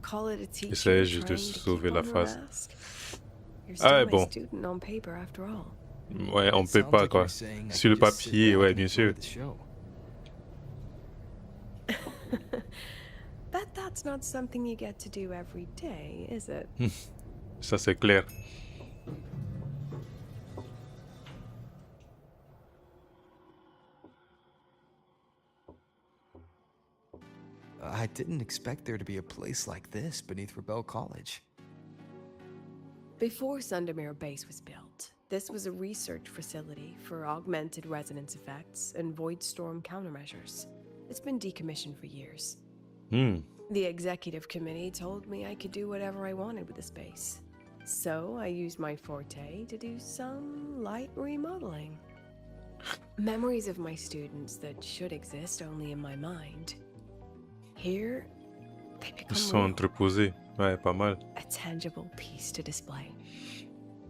Call it a teacher. Essaye juste de trying to sauver keep la on her face. mask. You're Ah ouais, still my bon. student on paper after all. Ouais, on peut pas quoi. Sur le papier, ouais, bien sûr. Bet that's not something you get to do every day, is it? Ça c'est clair. I didn't expect there to be a place like this beneath Rebel College. Before Sundermere Base was built, this was a research facility for augmented resonance effects and void storm countermeasures. It's been decommissioned for years. The executive committee told me I could do whatever I wanted with the space. So I used my forte to do some light remodeling. Memories of my students that should exist only in my mind. Here, they Ils become sont real. entreposés. Ouais, pas mal. A tangible piece to display.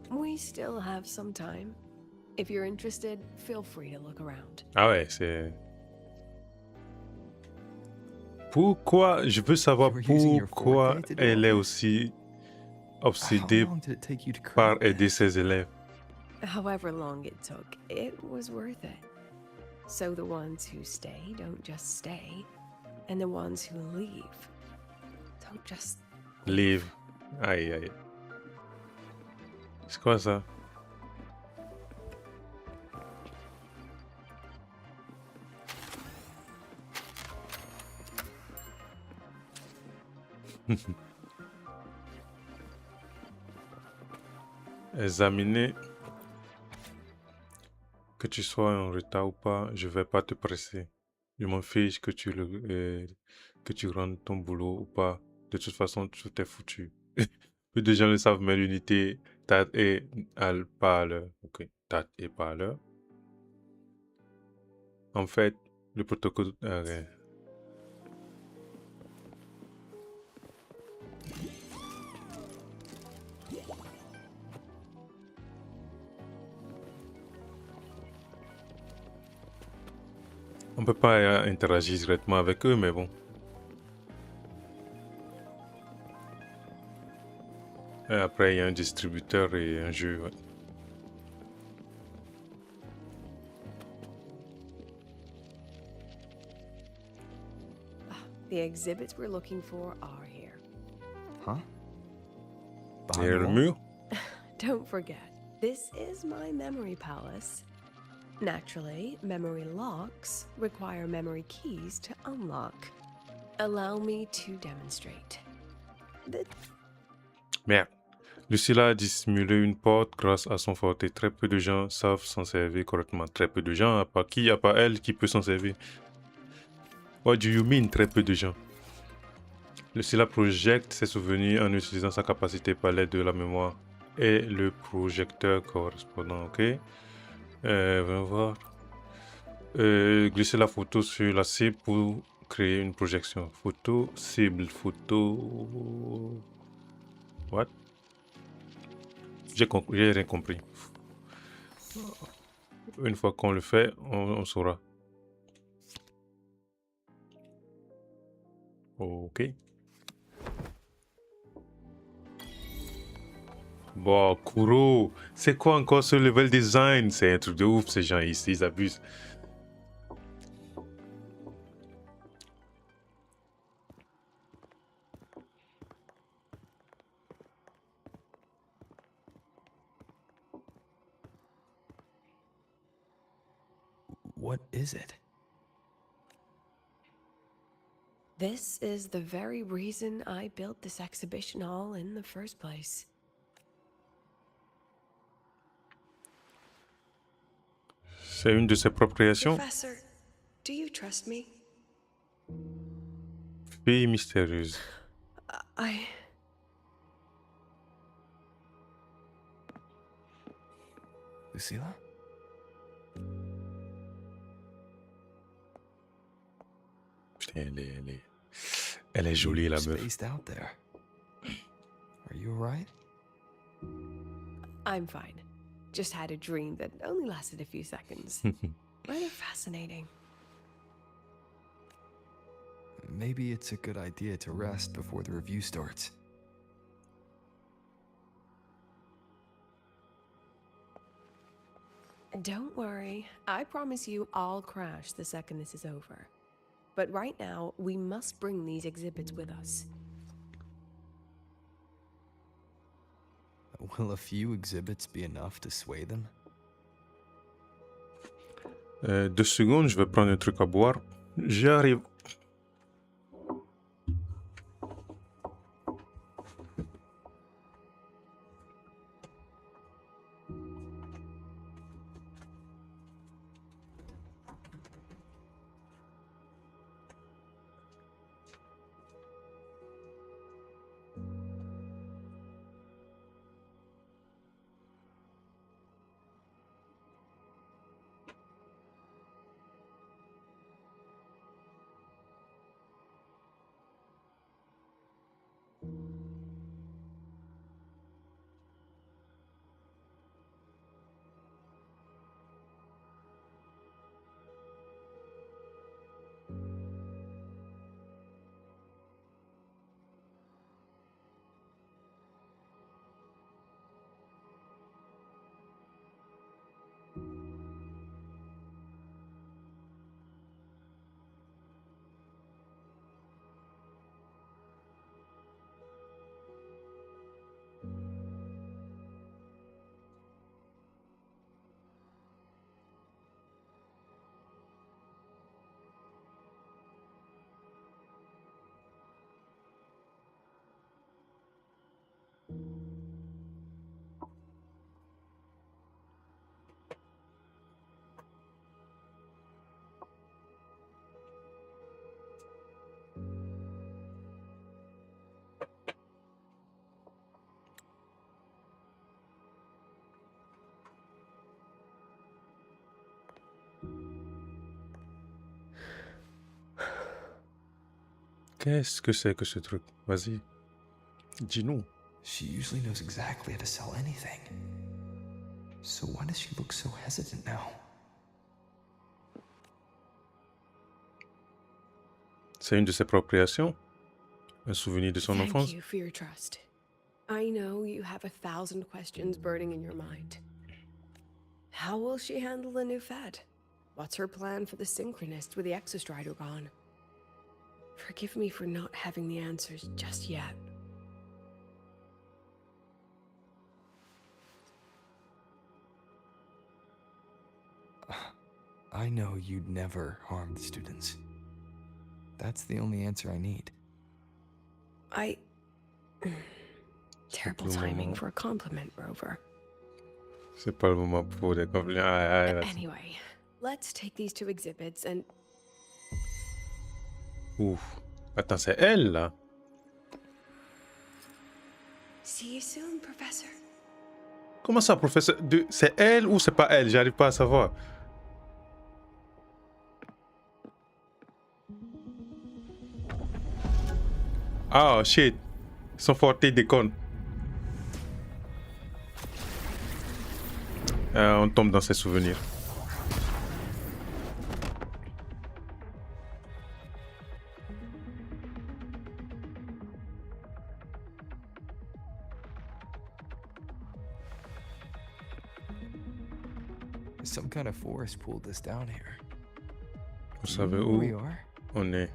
We still have some time. If you're interested, feel free to look around. Ah ouais, c'est... Pourquoi, je veux savoir pourquoi elle est aussi obsédée par aider ses élèves. However long it took, it was worth it. So the ones who stay don't just stay, and the ones who leave Don't just Leave. Aïe, aïe. C'est quoi ça? Examiner. Que tu sois en retard ou pas, je vais pas te presser. Je m'en fiche que que tu rendes ton boulot ou pas. De toute façon, tout est foutu. Peu de gens le savent, mais l'unité date et pas à l'heure. Ok, date et pas à l'heure. En fait, le protocole. Ok. On peut pas interagir directement avec eux, mais bon. Et après, il y a un distributeur et un jeu. Ouais. The exhibits we're looking for are here. Huh? Derrière le mur? Don't forget, this is my memory palace. Naturally, memory locks require memory keys to unlock. Allow me to demonstrate. Merde. Lucilla a dissimulé une porte grâce à son forté. Très peu de gens savent s'en servir correctement. Très peu de gens, à part qui? À part elle qui peut s'en servir. What do you mean, très peu de gens? Lucilla projette ses souvenirs en utilisant sa capacité palette de la mémoire et le projecteur correspondant. Ok. Voyons voir. Glisser la photo sur la cible pour créer une projection. Photo, cible, photo. What? J'ai rien compris. Une fois qu'on le fait, on saura. Ok. Bon, Kuro, c'est quoi encore ce level design? C'est un truc de ouf, ces gens ici, ils abusent. What is it? This is the very reason I built this exhibition hall in the first place. C'est une de ses propres créations. Professor, do you trust me? Fille mystérieuse. Lucilla? Putain, elle est jolie, la meuf. Spaced out there. Are you alright? I'm fine. Just had a dream that only lasted a few seconds. Rather fascinating. Maybe it's a good idea to rest before the review starts. Don't worry. I promise you I'll crash the second this is over. But right now, we must bring these exhibits with us. Will a few exhibits be enough to sway them? 2 secondes, je vais prendre un truc à boire. J'arrive. Qu'est-ce que c'est que ce truc? Vas-y, dis-nous. She usually knows exactly how to sell anything. So why does she look so hesitant now? C'est une de ses propres créations? Un souvenir de son enfance? Thank you for your trust. I know you have 1,000 questions burning in your mind. How will she handle the new Fed? What's her plan for the Synchronist with the Exostrider gone? Forgive me for not having the answers just yet. I know you'd never harm the students. That's the only answer I need. Terrible timing for a compliment, Rover. C'est pas le moment pour des compliments. Anyway, let's take these 2 exhibits and... Ouf. Attends, c'est elle, là? See you soon, Professor. Comment ça, professeur? C'est elle ou c'est pas elle? J'arrive pas à savoir. Ah, shit. Ils sont fortés, déconne. On tombe dans ses souvenirs. Some kind of force pulled this down here. Vous savez Where où we are? on est?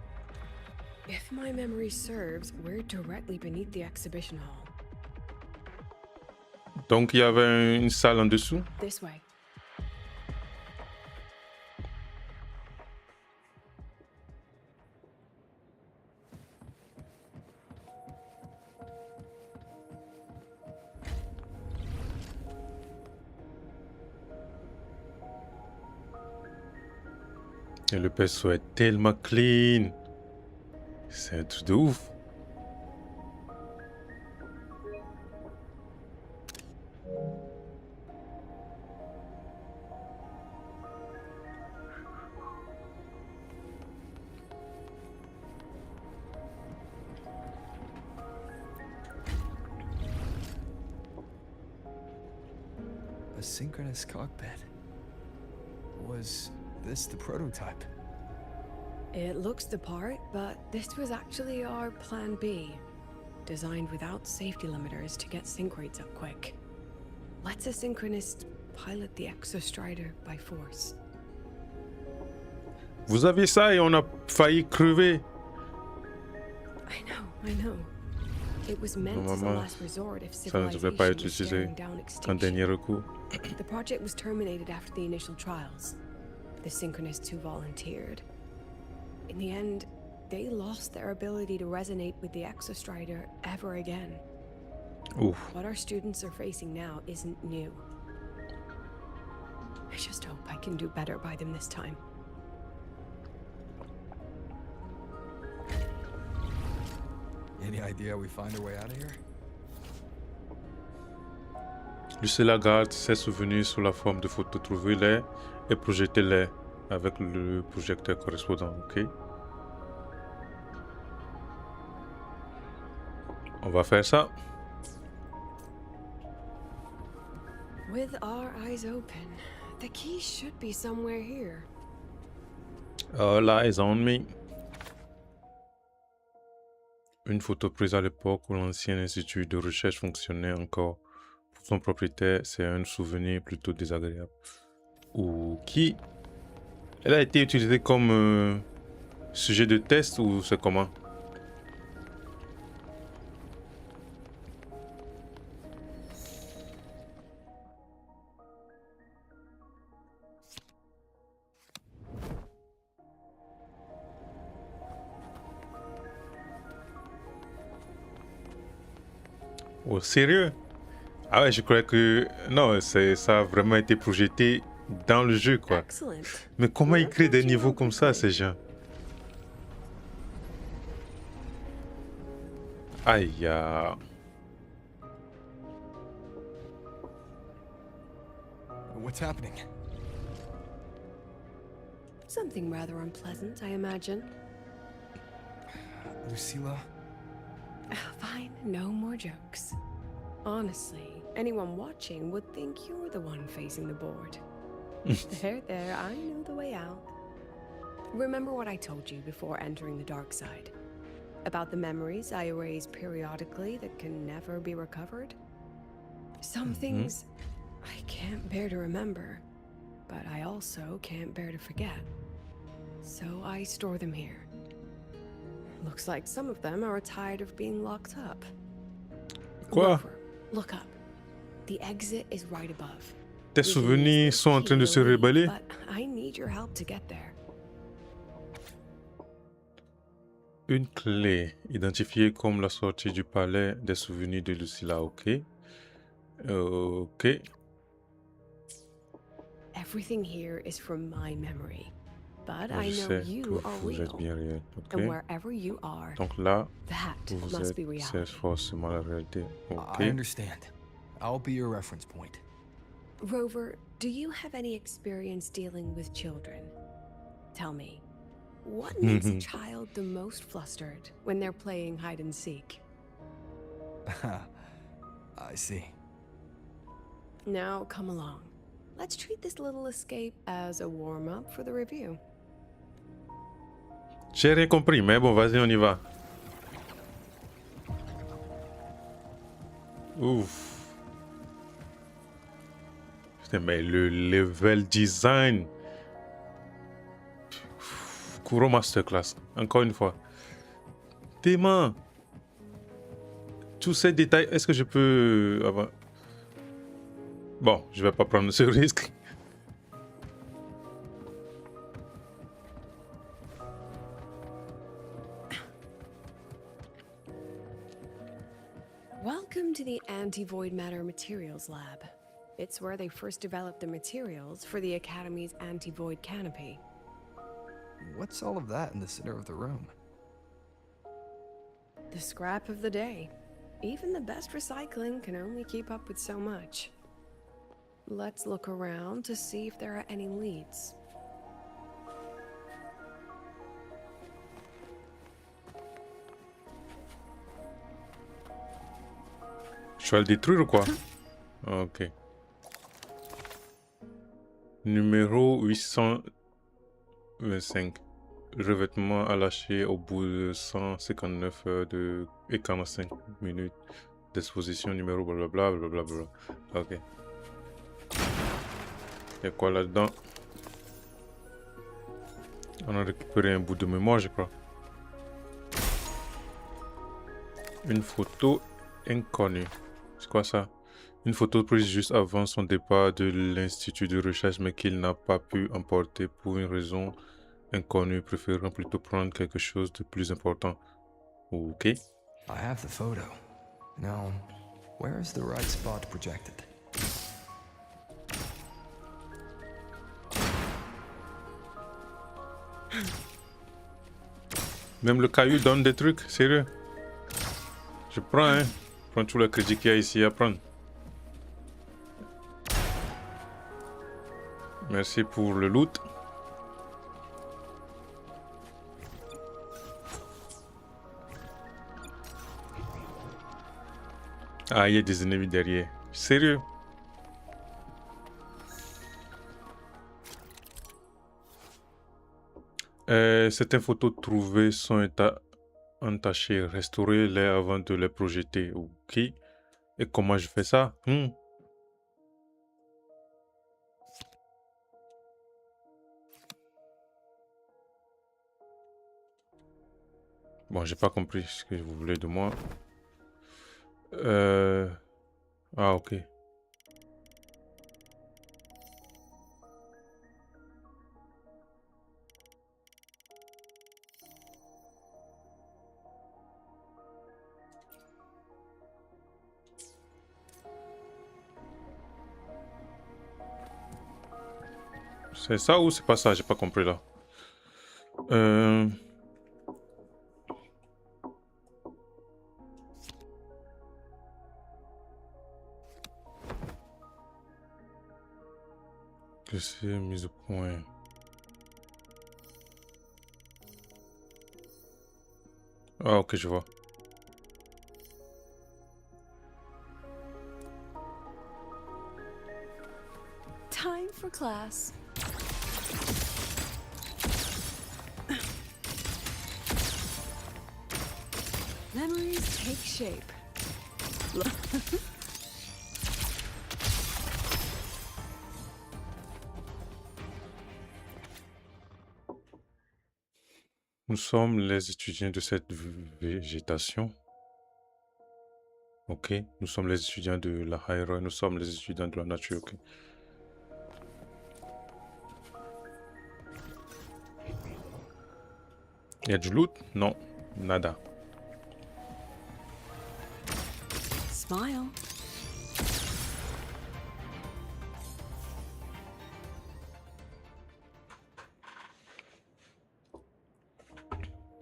If my memory serves, we're directly beneath the exhibition hall. Donc il y avait une salle en dessous? This way. Et le perso est tellement clean. C'est un truc de ouf. A synchronous cockpit. Was this the prototype? It looks the part, but this was actually our plan B. Designed without safety limiters to get sync rates up quick. Lets a synchronist pilot the Exostrider by force. Vous aviez ça et on a failli crever. I know. It was meant as a Normalement, last resort if ça ne devrait civilization pas être was utilisé staring down en extinction. dernier recours. The project was terminated after the initial trials. The synchronists who volunteered. In the end, they lost their ability to resonate with the Exostrider ever again. Oof. What our students are facing now isn't new. I just hope I can do better by them this time. Any idea how we find our way out of here? Lucilla garde ses souvenirs sous la forme de photos. Trouvez-les et projetez-les avec le projecteur correspondant, ok? On va faire ça. With our eyes open, the key should be somewhere here. All eyes on me. Une photo prise à l'époque où l'ancien institut de recherche fonctionnait encore. Pour son propriétaire, c'est un souvenir plutôt désagréable. Ou qui? Elle a été utilisée comme sujet de test ou c'est comment? Oh, sérieux? Ah ouais, je croyais que... Non, ça a vraiment été projeté dans le jeu, quoi. Excellent. Mais comment ils créent des niveaux comme ça, ces gens? Aïe, What's happening? Something rather unpleasant, I imagine. Lucilla? Fine, no more jokes. Honestly, anyone watching would think you're the one facing the board. There, I know the way out. Remember what I told you before entering the dark side? About the memories I erase periodically that can never be recovered? Some things I can't bear to remember, but I also can't bear to forget. So I store them here. Looks like some of them are tired of being locked up. Quoi? Rover, look up. The exit is right above. Tes souvenirs sont en train de se rebeller? But I need your help to get there. Une clé identifiée comme la sortie du palais des souvenirs de Lucilla. Ok. Ok. Everything here is from my memory. But I Je know sais que you are vous êtes real. bien réel. Ok. And wherever you are, Donc là, that vous must be êtes, c'est reality. forcément la réalité. Ok. I understand. I'll be your reference point. Rover, do you have any experience dealing with children? Tell me, what makes a child the most flustered when they're playing hide and seek? I see. Now, come along. Let's treat this little escape as a warm-up for the review. J'ai rien compris, mais bon, vas-y, on y va. Ouf. Putain, mais le level design. Kuro Masterclass, encore une fois. Tes mains. Tous ces détails, est-ce que je peux avoir... Bon, je vais pas prendre ce risque. Welcome to the Anti-Void Matter Materials Lab. It's where they first developed the materials for the Academy's anti-void canopy. What's all of that in the center of the room? The scrap of the day. Even the best recycling can only keep up with so much. Let's look around to see if there are any leads. Je vais le détruire ou quoi? Ok. Numéro 825. Revêtement à lâcher au bout de 159 heures et 45 minutes d'exposition. Numéro blablabla blablabla. Ok. Y'a quoi là-dedans? On a récupéré un bout de mémoire, je crois. Une photo inconnue. C'est quoi ça? Une photo prise juste avant son départ de l'institut de recherche, mais qu'il n'a pas pu emporter pour une raison inconnue, préférant plutôt prendre quelque chose de plus important. Ok. I have the photo. Now, where is the right spot projected? Même le caillou donne des trucs, sérieux. Je prends, hein. Je prends tout le crédit qu'il y a ici à prendre. Merci pour le loot. Ah, il y a des ennemis derrière. Sérieux? Certaines photos trouvées sont entachées. Restaurez-les avant de les projeter. Ok. Et comment je fais ça? Bon, j'ai pas compris ce que vous voulez de moi. Ah, ok. C'est ça ou c'est pas ça? J'ai pas compris là. Que c'est mise au point. Ah, ok, je vois. Time for class. Memories take shape. Nous sommes les étudiants de cette végétation. Ok. Nous sommes les étudiants de la Haïra. Nous sommes les étudiants de la nature. Ok. Il y a du loot? Non. Nada. Smile.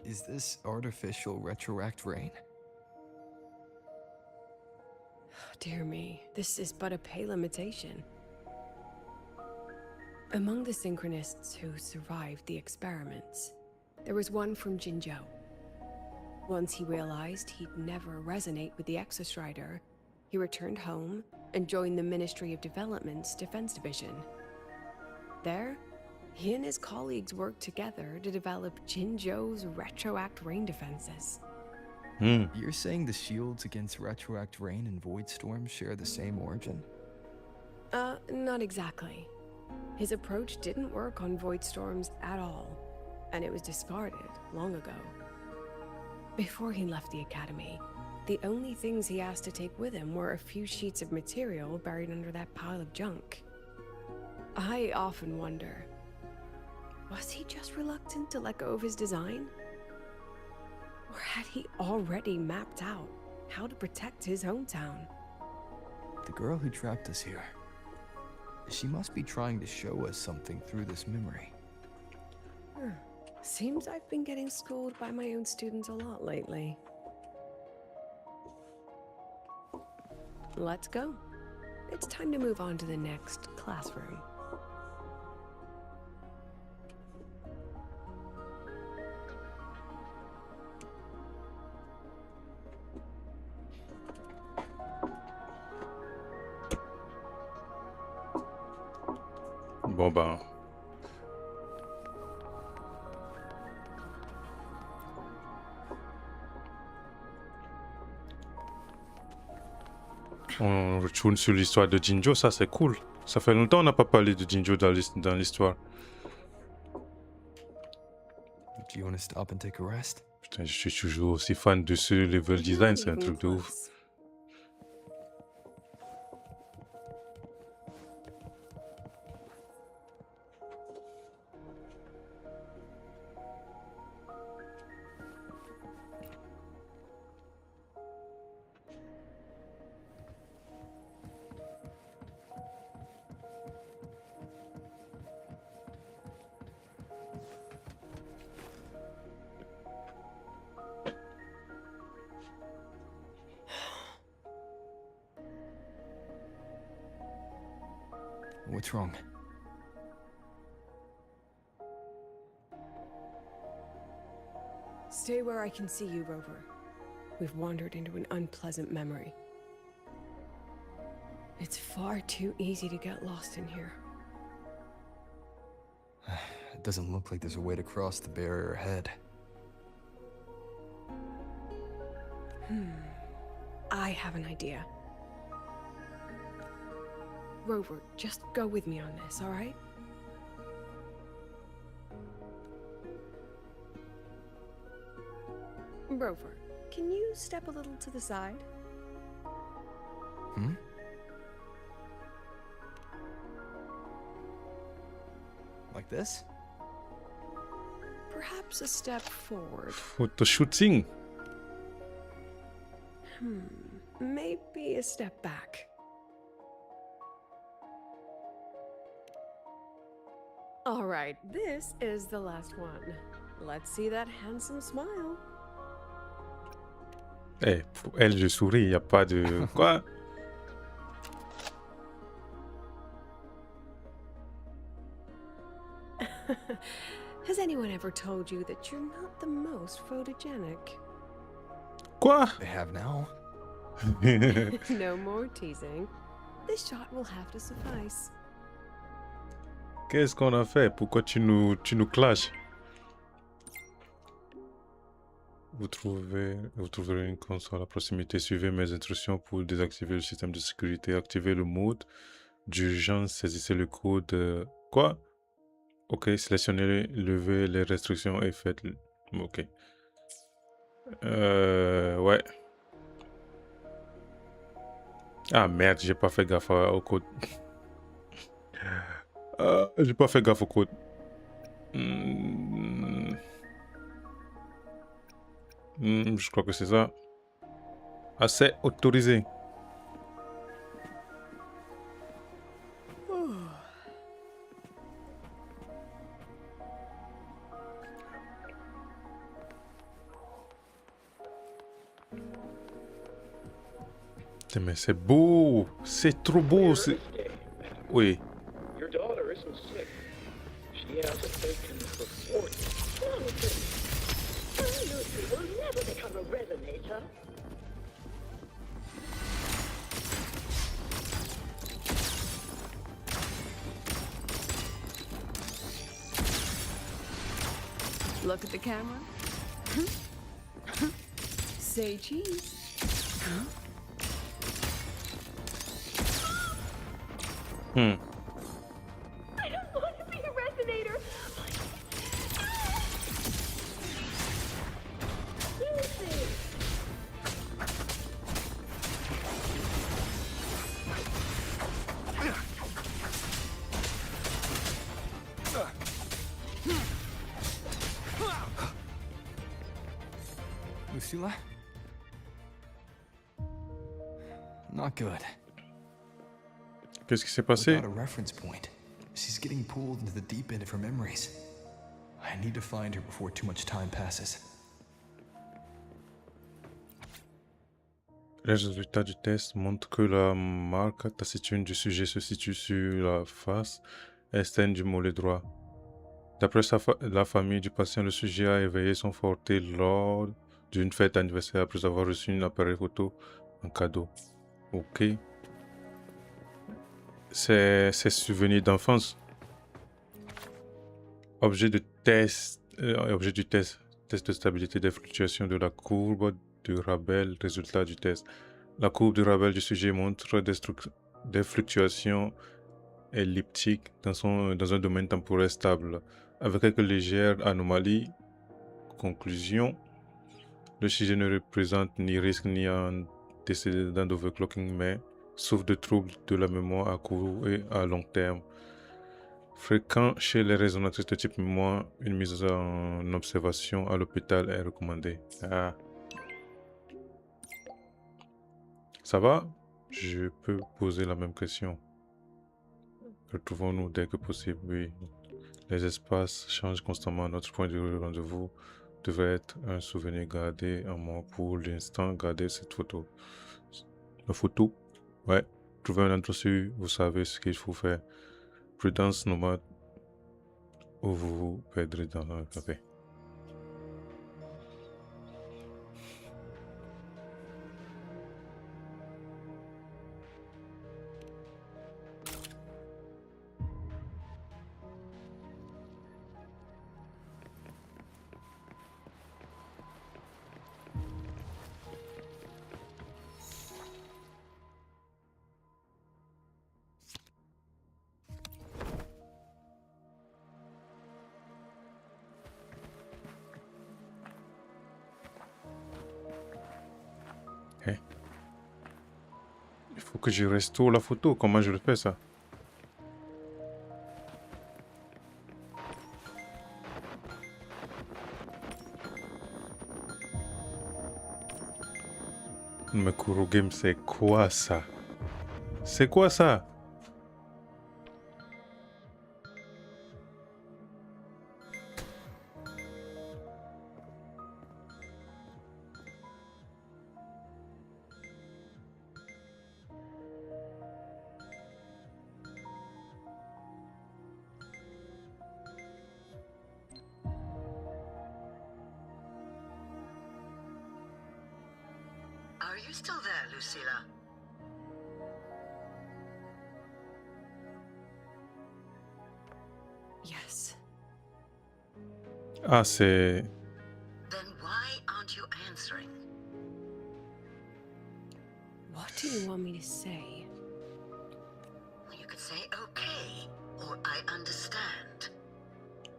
Is this artificial retroact rain? Dear me, this is but a pale imitation. Among the synchronists who survived the experiments, there was one from Jinzhou. Once he realized he'd never resonate with the Exostrider, he returned home and joined the Ministry of Development's Defense Division. There, he and his colleagues worked together to develop Jinzhou's retroact rain defenses. You're saying the shields against retroact rain and void storms share the same origin? Not exactly. His approach didn't work on void storms at all, and it was discarded long ago. Before he left the academy, the only things he asked to take with him were a few sheets of material buried under that pile of junk. I often wonder, was he just reluctant to let go of his design? Or had he already mapped out how to protect his hometown? The girl who trapped us here. She must be trying to show us something through this memory. Seems I've been getting schooled by my own students a lot lately. Let's go. It's time to move on to the next classroom. Bon ben. On retourne sur l'histoire de Jinzhou, ça c'est cool. Ça fait longtemps qu'on n'a pas parlé de Jinzhou dans l'histoire. Do you want to stop and take a rest? Putain, je suis toujours aussi fan de ce level design, c'est un truc de ouf. What's wrong? Stay where I can see you, Rover. We've wandered into an unpleasant memory. It's far too easy to get lost in here. It doesn't look like there's a way to cross the barrier ahead. I have an idea. Rover, just go with me on this, all right? Rover, can you step a little to the side? Like this? Perhaps a step forward. Photo shooting. Maybe a step back. All right, this is the last one. Let's see that handsome smile. Eh, pour elle, je souris, il n'y a pas de... Quoi? Has anyone ever told you that you're not the most photogenic? Quoi? They have now. No more teasing. This shot will have to suffice. Qu'est-ce qu'on a fait? Pourquoi tu nous clashes? Vous trouverez une console à proximité. Suivez mes instructions pour désactiver le système de sécurité. Activez le mode d'urgence. Saisissez le code. Quoi? Ok, sélectionnez, levez les restrictions et faites... Ok. Ouais. Ah merde, j'ai pas fait gaffe au code. J'ai pas fait gaffe au code. Je crois que c'est ça. Assez autorisé. Mais c'est beau. C'est trop beau. Oui. Your daughter isn't sick. She hasn't taken the report. Lucy will never become a resonator. Look at the camera. Say cheese. I don't want to be a resonator. Lucy. Lucilla? Not good. Qu'est-ce qui s'est passé? Without a reference point, she's getting pulled into the deep end of her memories. I need to find her before too much time passes. Les résultats du test montrent que la marque taciturne du sujet se situe sur la face externe du mollet droit. D'après la famille du patient, le sujet a éveillé son forté lors d'une fête anniversaire après avoir reçu un appareil photo en cadeau. Ok. C'est souvenirs d'enfance. Objet du test. Test de stabilité des fluctuations de la courbe de Rabel. Résultat du test. La courbe de Rabel du sujet montre des fluctuations elliptiques dans un domaine temporel stable, avec quelques légères anomalies. Conclusion. Le sujet ne représente ni risque ni antécédent d'overclocking, mais souffre de troubles de la mémoire à court et à long terme. Fréquent chez les résonatrices de type mémoire, une mise en observation à l'hôpital est recommandée. Ah. Ça va? Je peux poser la même question. Retrouvons-nous dès que possible, oui. Les espaces changent constamment. Notre point de rendez-vous devrait être un souvenir gardé en moi pour l'instant. Gardez cette photo. La photo? Ouais. Trouvez un endroit sûr, vous savez ce qu'il faut faire. Prudence nomade ou vous vous perdrez dans un café. Il faut que je restaure la photo. Comment je le fais ça? Mais Kuro Game, c'est quoi ça? C'est quoi ça? Are you still there, Lucilla? Yes. Ah, c'est... Then why aren't you answering? What do you want me to say? You could say okay, or I understand.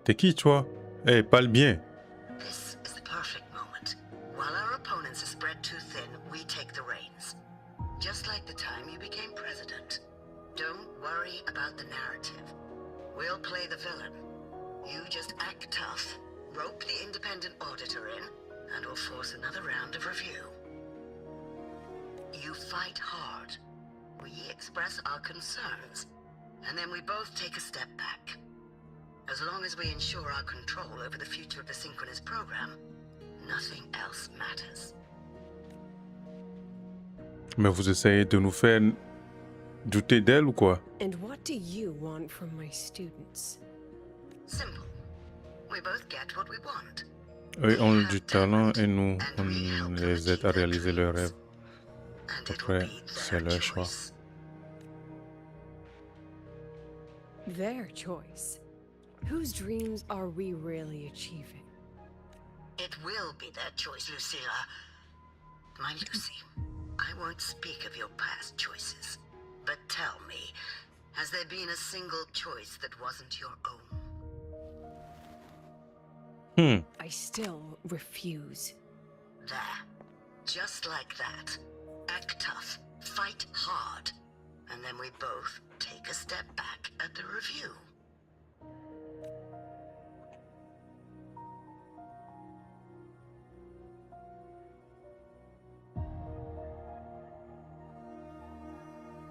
T'es qui, toi? Eh, parle bien. This is the perfect moment. While our opponents are spread too thin, we take the reins. Just like the time you became president. Don't worry about the narrative. We'll play the villain. You just act tough, rope the independent auditor in, and we'll force another round of review. You fight hard. We express our concerns, and then we both take a step back. As long as we ensure our control over the future of the synchronous program, nothing else matters. Mais vous essayez de nous faire douter d'elle ou quoi? And what do you want from my students? Simple. We both get what we want. Eux ont du talent et nous, on les aide à réaliser leurs rêves. Après, c'est leur choix. Their choice. Whose dreams are we really achieving? It will be their choice, Lucilla. My Lucy, I won't speak of your past choices. But tell me, has there been a single choice that wasn't your own? I still refuse. There. Just like that. Act tough. Fight hard. And then we both take a step back at the review.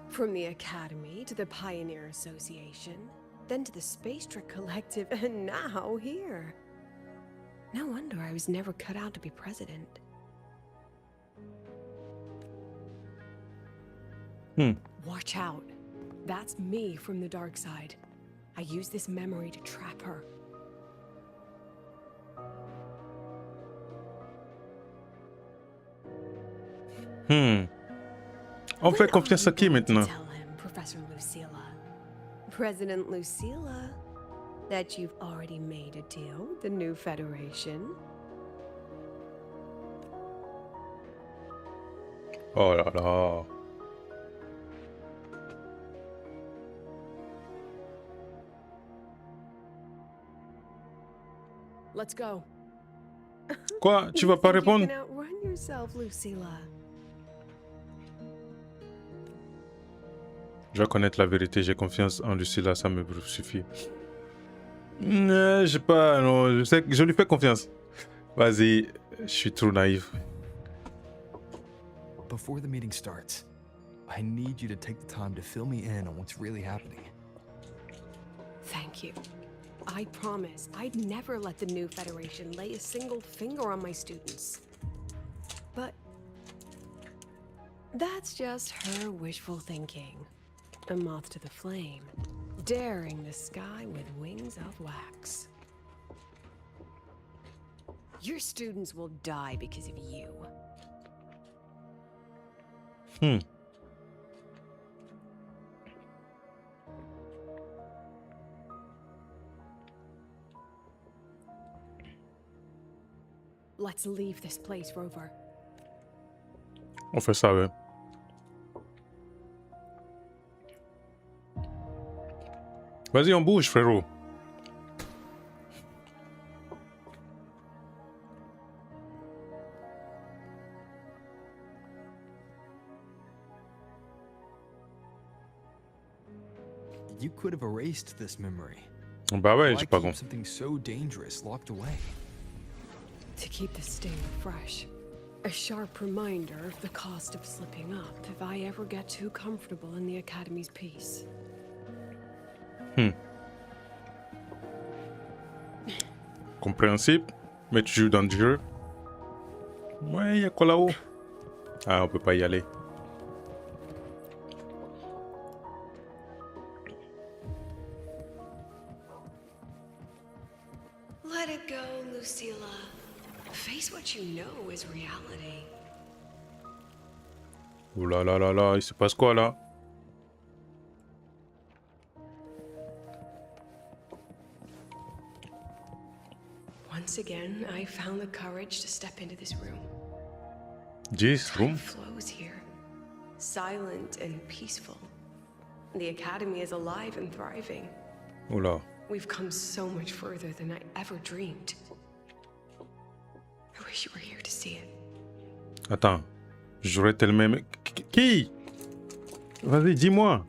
From the Academy to the Pioneer Association, then to the Space Trick Collective, and now here. No wonder I was never cut out to be president. Watch out. That's me from the dark side. I use this memory to trap her. On fait confiance à qui maintenant? Tell him, Professor Lucilla. President Lucilla, that you've already made a deal with the new Federation. Oh là là. Let's go. Quoi? Tu vas pas répondre? You can outrun yourself, Lucilla. Je vais connaître la vérité, j'ai confiance en Lucilla, ça me suffit. J'ai pas, non, je sais que je lui fais confiance. Vas-y, je suis trop naïf. Before the meeting starts, I need you to take the time to fill me in on what's really happening. Thank you. I promise I'd never let the new Federation lay a single finger on my students. But that's just her wishful thinking. A moth to the flame, daring the sky with wings of wax. Your students will die because of you. Let's leave this place, Rover. On fait ça, ouais. Vas-y, on bouge, frérot. You could have erased this memory. Bah ouais, Why j'ai pas keep compris. something so dangerous locked away? To keep the sting fresh. A sharp reminder of the cost of slipping up if I ever get too comfortable in the Academy's peace. Compréhensible, mais tu joues dans le jeu. Ouais, y'a quoi là-haut? Ah, on peut pas y aller. Let it go, Lucilla. Face what you know is reality. Oh là là là là, il se passe quoi là? Once again, I found the courage to step into this room. This room? Time flows here, silent and peaceful. The academy is alive and thriving. Oh là. We've come so much further than I ever dreamed. I wish you were here to see it. Attends, j'aurais tellement aimé... Qui? Vas-y, dis-moi.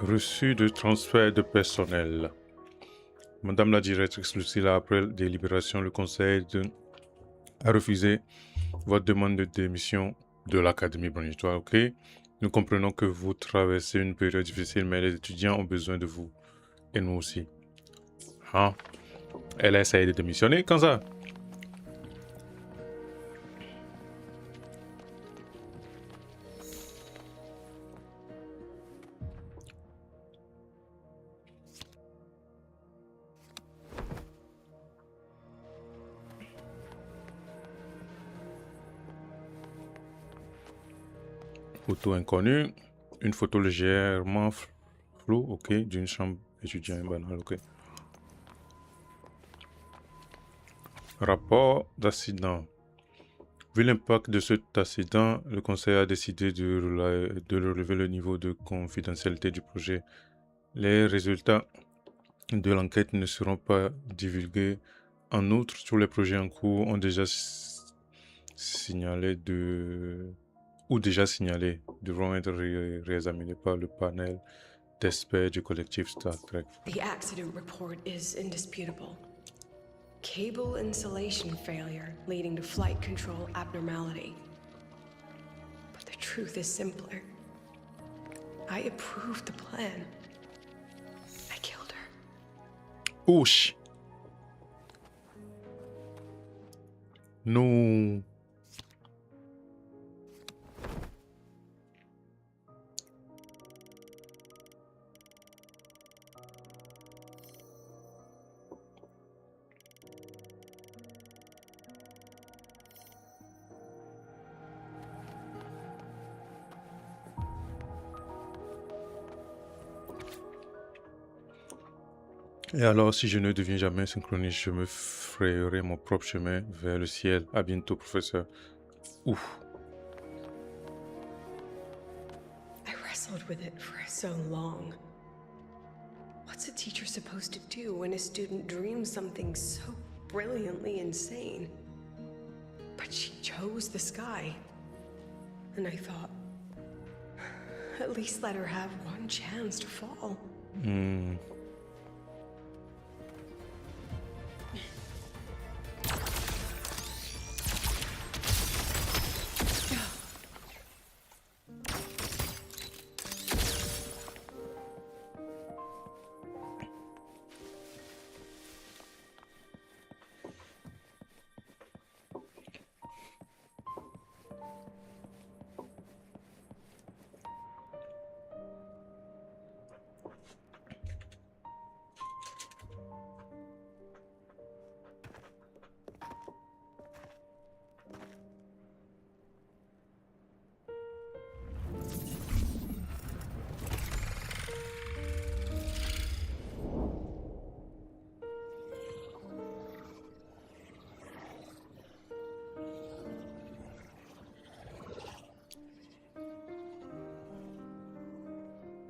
Reçu de transfert de personnel. Madame la directrice Lucilla, après délibération, le conseil a refusé votre demande de démission de l'Académie Bronitoire, ok? Nous comprenons que vous traversez une période difficile, mais les étudiants ont besoin de vous. Et nous aussi. Hein? Elle a essayé de démissionner, quand ça? Photo inconnue, une photo légèrement floue, ok, d'une chambre étudiante banale, ok. Rapport d'accident. Vu l'impact de cet accident, le conseil a décidé de relever le niveau de confidentialité du projet. Les résultats de l'enquête ne seront pas divulgués. En outre, tous les projets en cours ont déjà signalés devront être réexaminés par le panel d'experts du collectif Star Trek. The accident report is indisputable. Cable insulation failure leading to flight control abnormality. But the truth is simpler. I approved the plan. I killed her. Ouch! Non. Et alors, si je ne deviens jamais synchroniste, je me frayerai mon propre chemin vers le ciel. À bientôt, professeur. Ouf. I wrestled with it for so long. What's a teacher supposed to do when a student dreams something so brilliantly insane? But she chose the sky. And I thought, at least let her have one chance to fall.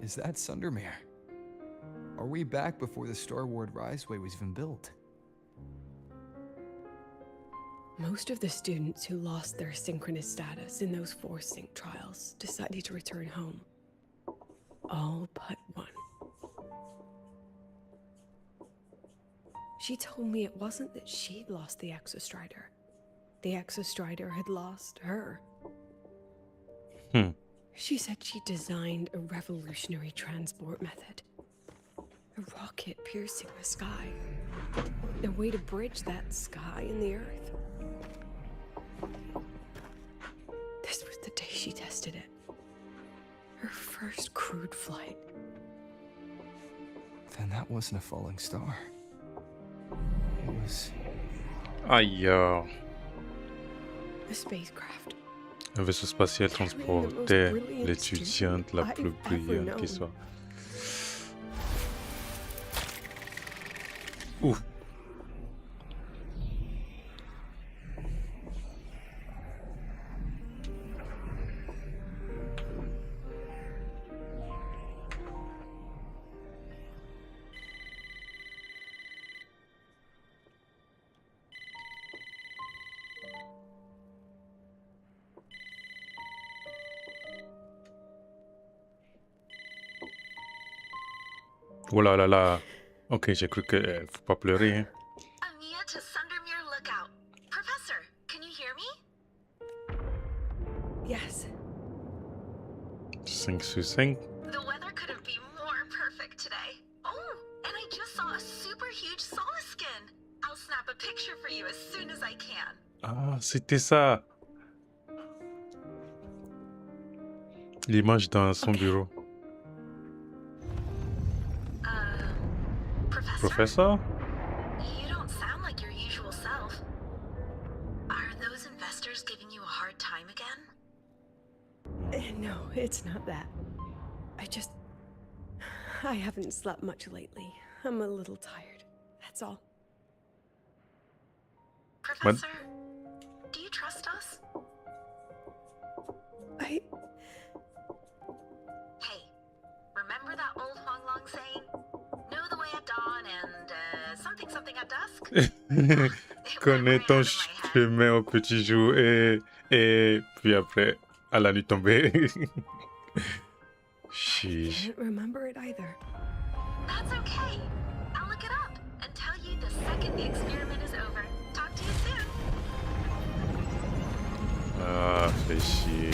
Is that Sundermere? Are we back before the Star Ward Riseway was even built? Most of the students who lost their synchronous status in those forced sync trials decided to return home. All but one. She told me it wasn't that she'd lost the Exostrider. The Exostrider had lost her. She said she designed a revolutionary transport method. A rocket piercing the sky, A way to bridge that sky and the earth. This was the day she tested it. Her first crewed flight. Then that wasn't a falling star. It was... Aïe. A spacecraft. Un vaisseau spatial transportait l'étudiante la plus brillante qui soit. Ouf. Oh là là là. Ok, j'ai cru que faut pas pleurer. Hein. Amiya to Sundermere Lookout. Professor, can you hear me? Yes. 5 sur 5. The weather couldn't be more perfect today. Oh, and I just saw a super huge solar skin. I'll snap a picture for you as soon as I can. Ah, c'était ça. L'image dans son bureau. Professor? You don't sound like your usual self. Are those investors giving you a hard time again? No, it's not that. I haven't slept much lately. I'm a little tired. That's all. Professor, do you trust us? I... Hey, remember that old Huang Long saying? Know the way at dawn and something at dusk? Connais ton chemin au petit jour et puis après à la nuit tombée. Sheesh. can't remember it either. That's okay. I'll look it up and tell you the second the experiment is over. Talk to you soon. Ah, fais chier.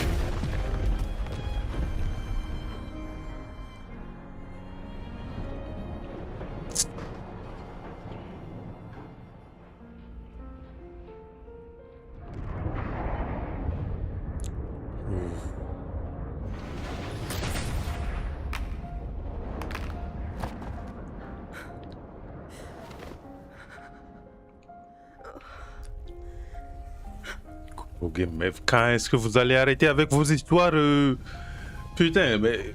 Ok, mais quand est-ce que vous allez arrêter avec vos histoires Putain, mais...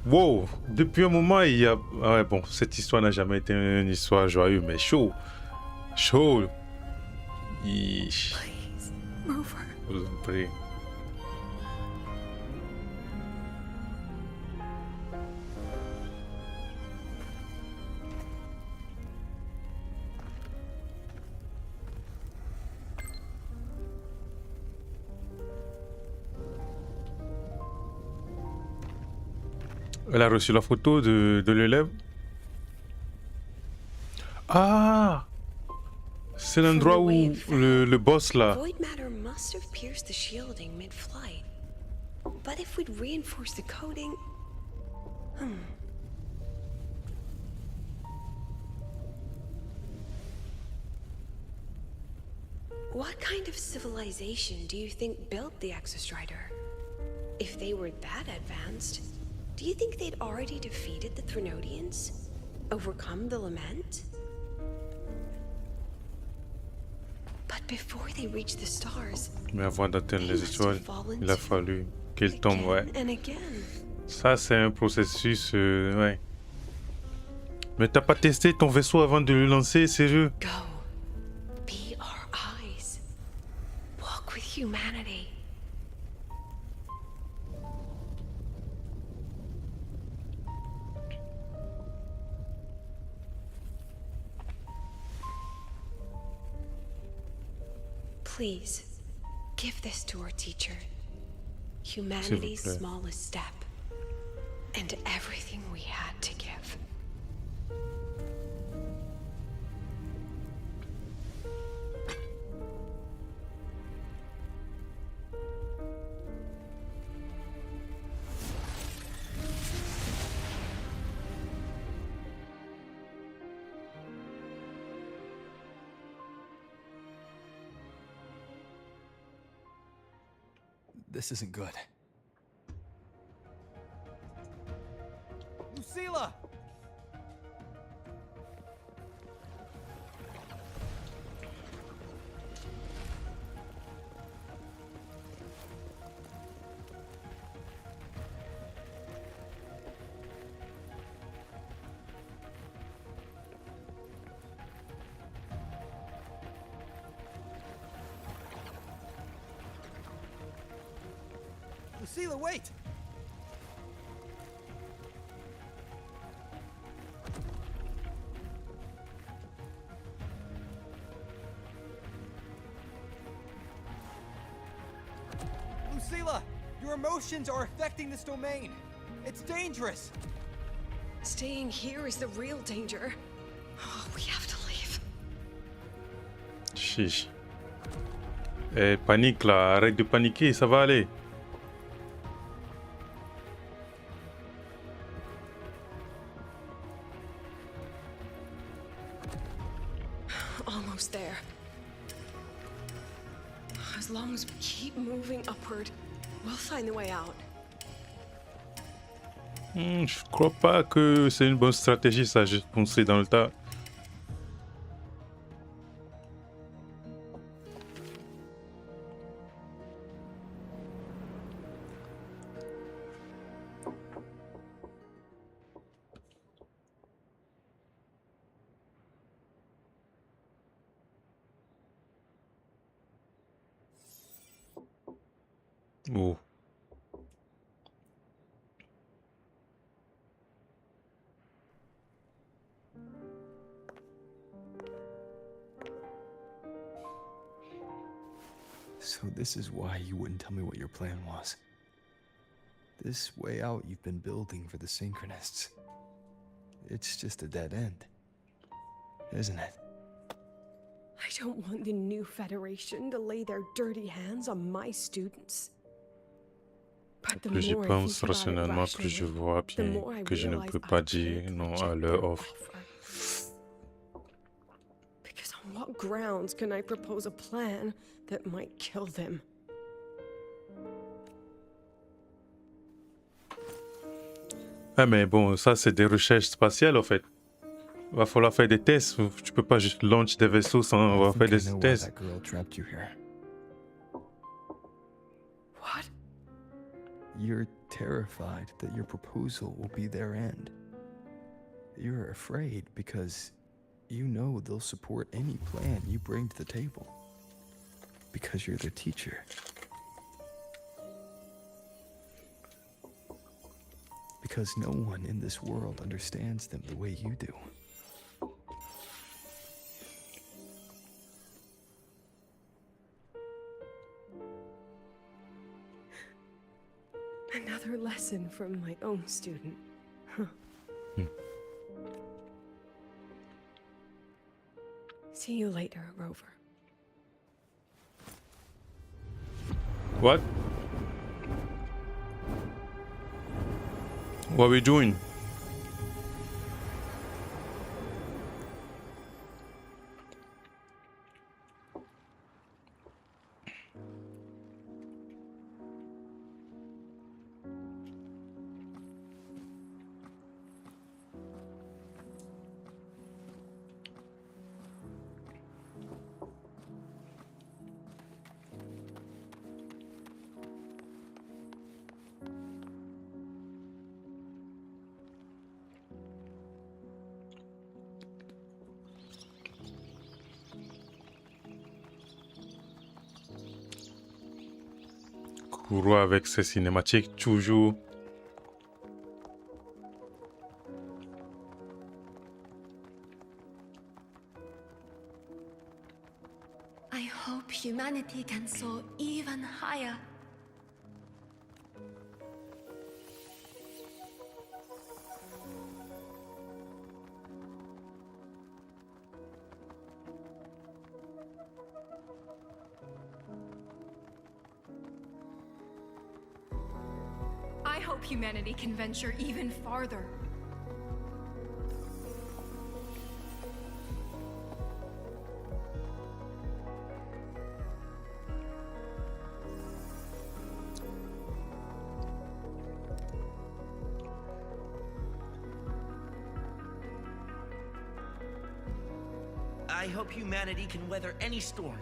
Wow, depuis un moment, il y a... Ah ouais, bon, cette histoire n'a jamais été une histoire joyeuse, mais chaud. Chaud. Je vous en prie. Elle a reçu la photo de l'élève. Ah, c'est l'endroit où le boss là. Void matter must have pierced the shielding mid-flight. But if we'd reinforce the coating... What kind of civilization do you think built the Exostrider? If they were that advanced, do you think they'd already defeated the Threnodians? Overcome the Lament? But before they reached the stars, Mais avant d'atteindre les étoiles, il a fallu qu'il tombe, ouais. and again. Ça, c'est un processus, ouais. Mais t'as pas testé ton vaisseau avant de le lancer, sérieux? Go. Be our eyes. Walk with humanity. Please, give this to our teacher. Humanity's smallest step, and everything we had to give. This isn't good. Lucilla! Lucilla, wait! Lucilla, your emotions are affecting this domain. It's dangerous. Staying here is the real danger. Oh, we have to leave. Chiche. Eh, panique là, arrête de paniquer, ça va aller. Almost there. As long as we keep moving upward, we'll find the way out. Je crois pas que c'est une bonne stratégie ça, juste foncer dans le tas. Oh. So this is why you wouldn't tell me what your plan was. This way out you've been building for the Synchronists. It's just a dead end, isn't it? I don't want the new Federation to lay their dirty hands on my students. But the Plus j'y more I pense think about it rationnellement, plus je vois rationally, the bien more I que je ne realize peux I pas can't dire non à reject leur their offre. Because on what grounds can I propose a plan that might kill them? Ah mais bon, ça c'est des recherches spatiales en fait. Va falloir faire des tests. Tu peux pas juste launch des vaisseaux sans avoir fait I des know why tests. that girl trapped you here. What? You're terrified that your proposal will be their end. You're afraid because you know they'll support any plan you bring to the table. Because you're their teacher. Because no one in this world understands them the way you do. Another lesson from my own student. Huh. See you later, Rover. What? What are we doing? Courroux avec ces cinématiques toujours. I hope humanity can soar even higher. I hope humanity can venture even farther. I hope humanity can weather any storm.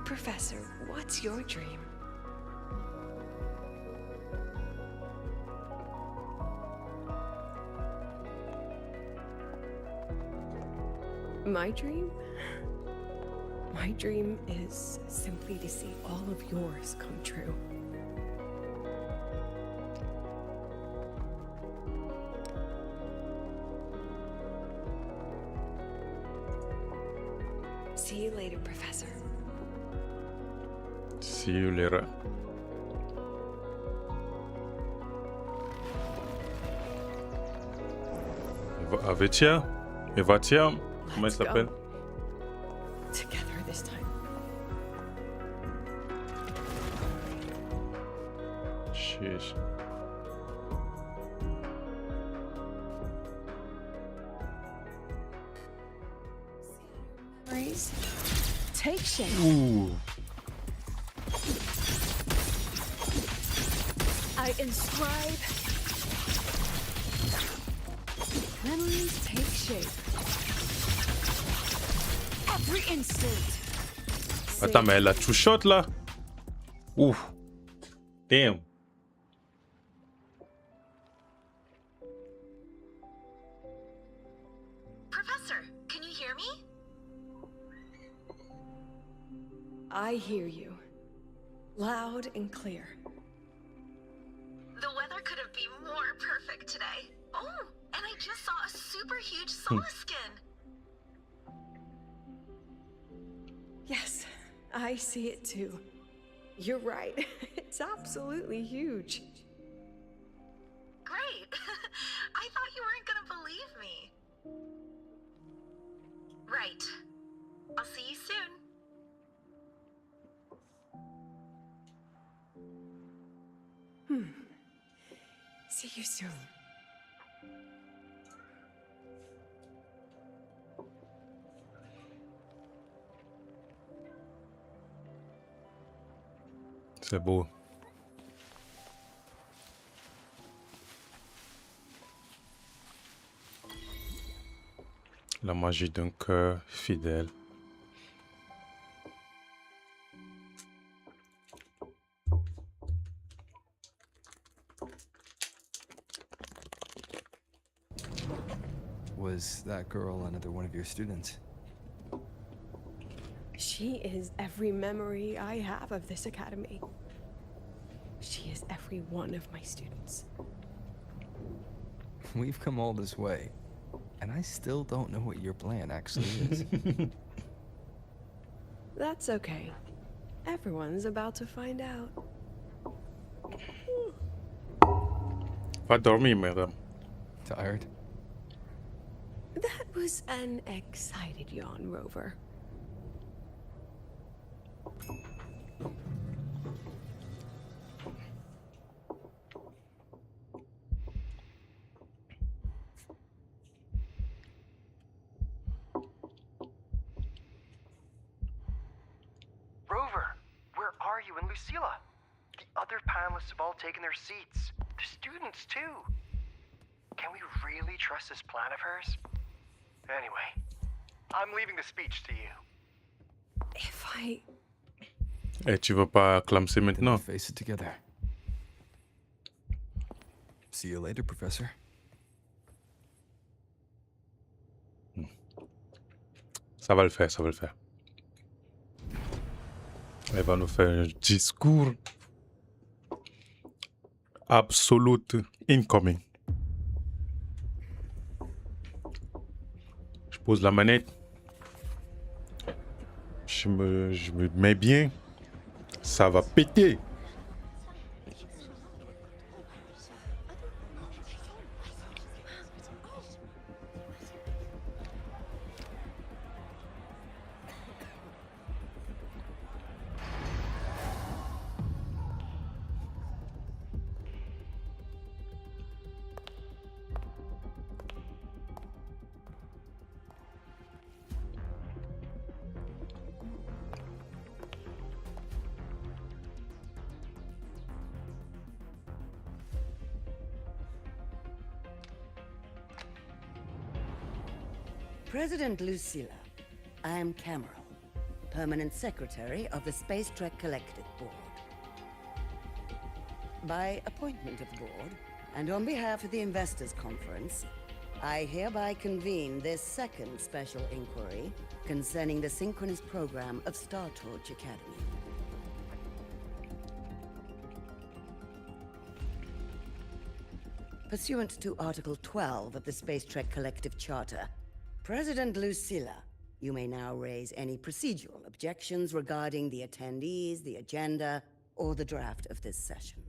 Professor, what's your dream? My dream? My dream is simply to see all of yours come true. See you later, Professor. See you later. Avetia? Evatia? Comment elle s'appelle? Together this time. Sheesh. Memories take shape. Ooh. I inscribe. Memories take shape. Every instant. Attends, mais elle a two shot là? Ouh. Damn. Professor, can you hear me? I hear you. Loud and clear. The weather couldn't be more perfect today. Oh, and I just saw a super huge solar skin. Yes, I see it too. You're right. It's absolutely huge. Great. I thought you weren't gonna believe me. Right. I'll see you soon. See you soon. C'est beau. La magie d'un cœur fidèle. Was that girl another one of your students? She is every memory I have of this academy. She is every one of my students. We've come all this way, and I still don't know what your plan actually is. That's okay. Everyone's about to find out. Va dormir, madame. Tired? That was an excited yawn, Rover. Rover, where are you and Lucilla? The other panelists have all taken their seats. The students, too. Can we really trust this plan of hers? Anyway, I'm leaving the speech to you. If I... Eh, tu veux pas clamser maintenant? Face it together. See you later, Professor. Ça va le faire, ça va le faire. Elle va nous faire un discours absolute incoming. Je pose la manette. Je me mets bien. Ça va péter. President Lucilla, I am Cameron, Permanent Secretary of the Space Trek Collective Board. By appointment of the board, and on behalf of the Investors Conference, I hereby convene this second special inquiry concerning the synchronous program of Star Torch Academy. Pursuant to Article 12 of the Space Trek Collective Charter, President Lucilla, you may now raise any procedural objections regarding the attendees, the agenda, or the draft of this session.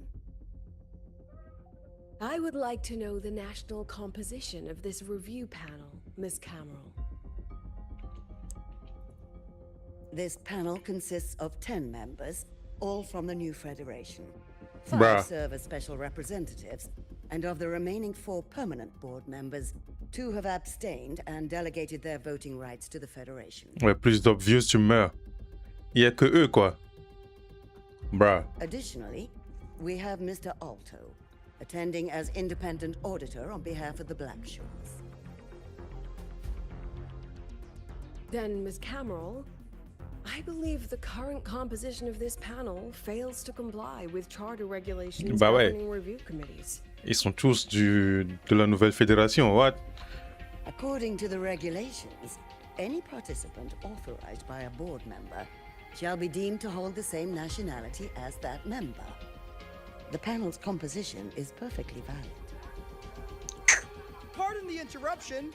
I would like to know the national composition of this review panel, Ms. Cameron. This panel consists of 10 members, all from the new Federation. Bruh. 5 serve as special representatives, and of the remaining 4 permanent board members, 2 have abstained and delegated their voting rights to the Federation. Ouais, plus d'obvious, tu meurs. Il y a que eux, quoi. Bruh. Additionally, we have Mr. Alto, attending as independent auditor on behalf of the Black Shores. Then, Ms. Cameron, I believe the current composition of this panel fails to comply with charter regulations Bah ouais. governing review committees. Ils sont tous de la nouvelle fédération, what? According to the regulations, any participant authorized by a board member shall be deemed to hold the same nationality as that member. The panel's composition is perfectly valid. Pardon the interruption.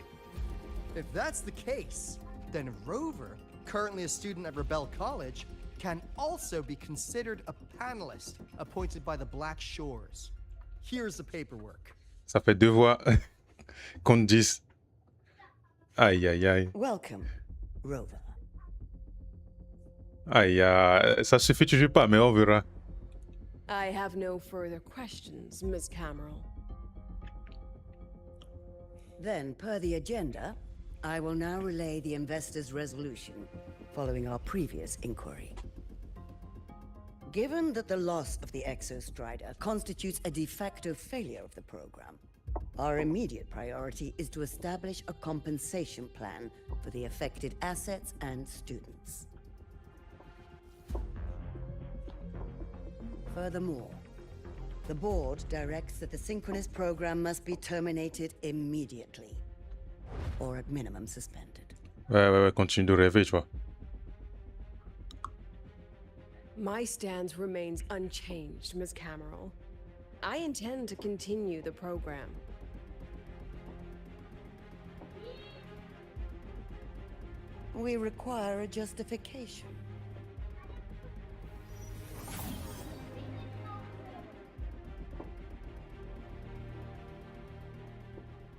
If that's the case, then Rover, currently a student at Rebel College, can also be considered a panelist appointed by the Black Shores. Here's the paperwork. Ça fait 2 voix contre 10. Aïe, aïe, aïe. Welcome, Rover. Aïe, aïe. Ça suffit toujours pas, mais on verra. I have no further questions, Ms. Cameron. Then, per the agenda, I will now relay the investors' resolution following our previous inquiry. Given that the loss of the Exostrider constitutes a de facto failure of the program, our immediate priority is to establish a compensation plan for the affected assets and students. Furthermore, the board directs that the synchronous program must be terminated immediately, or at minimum suspended. Ouais, continue de rêver, tu vois. My stance remains unchanged, Ms. Cameron. I intend to continue the program. We require a justification.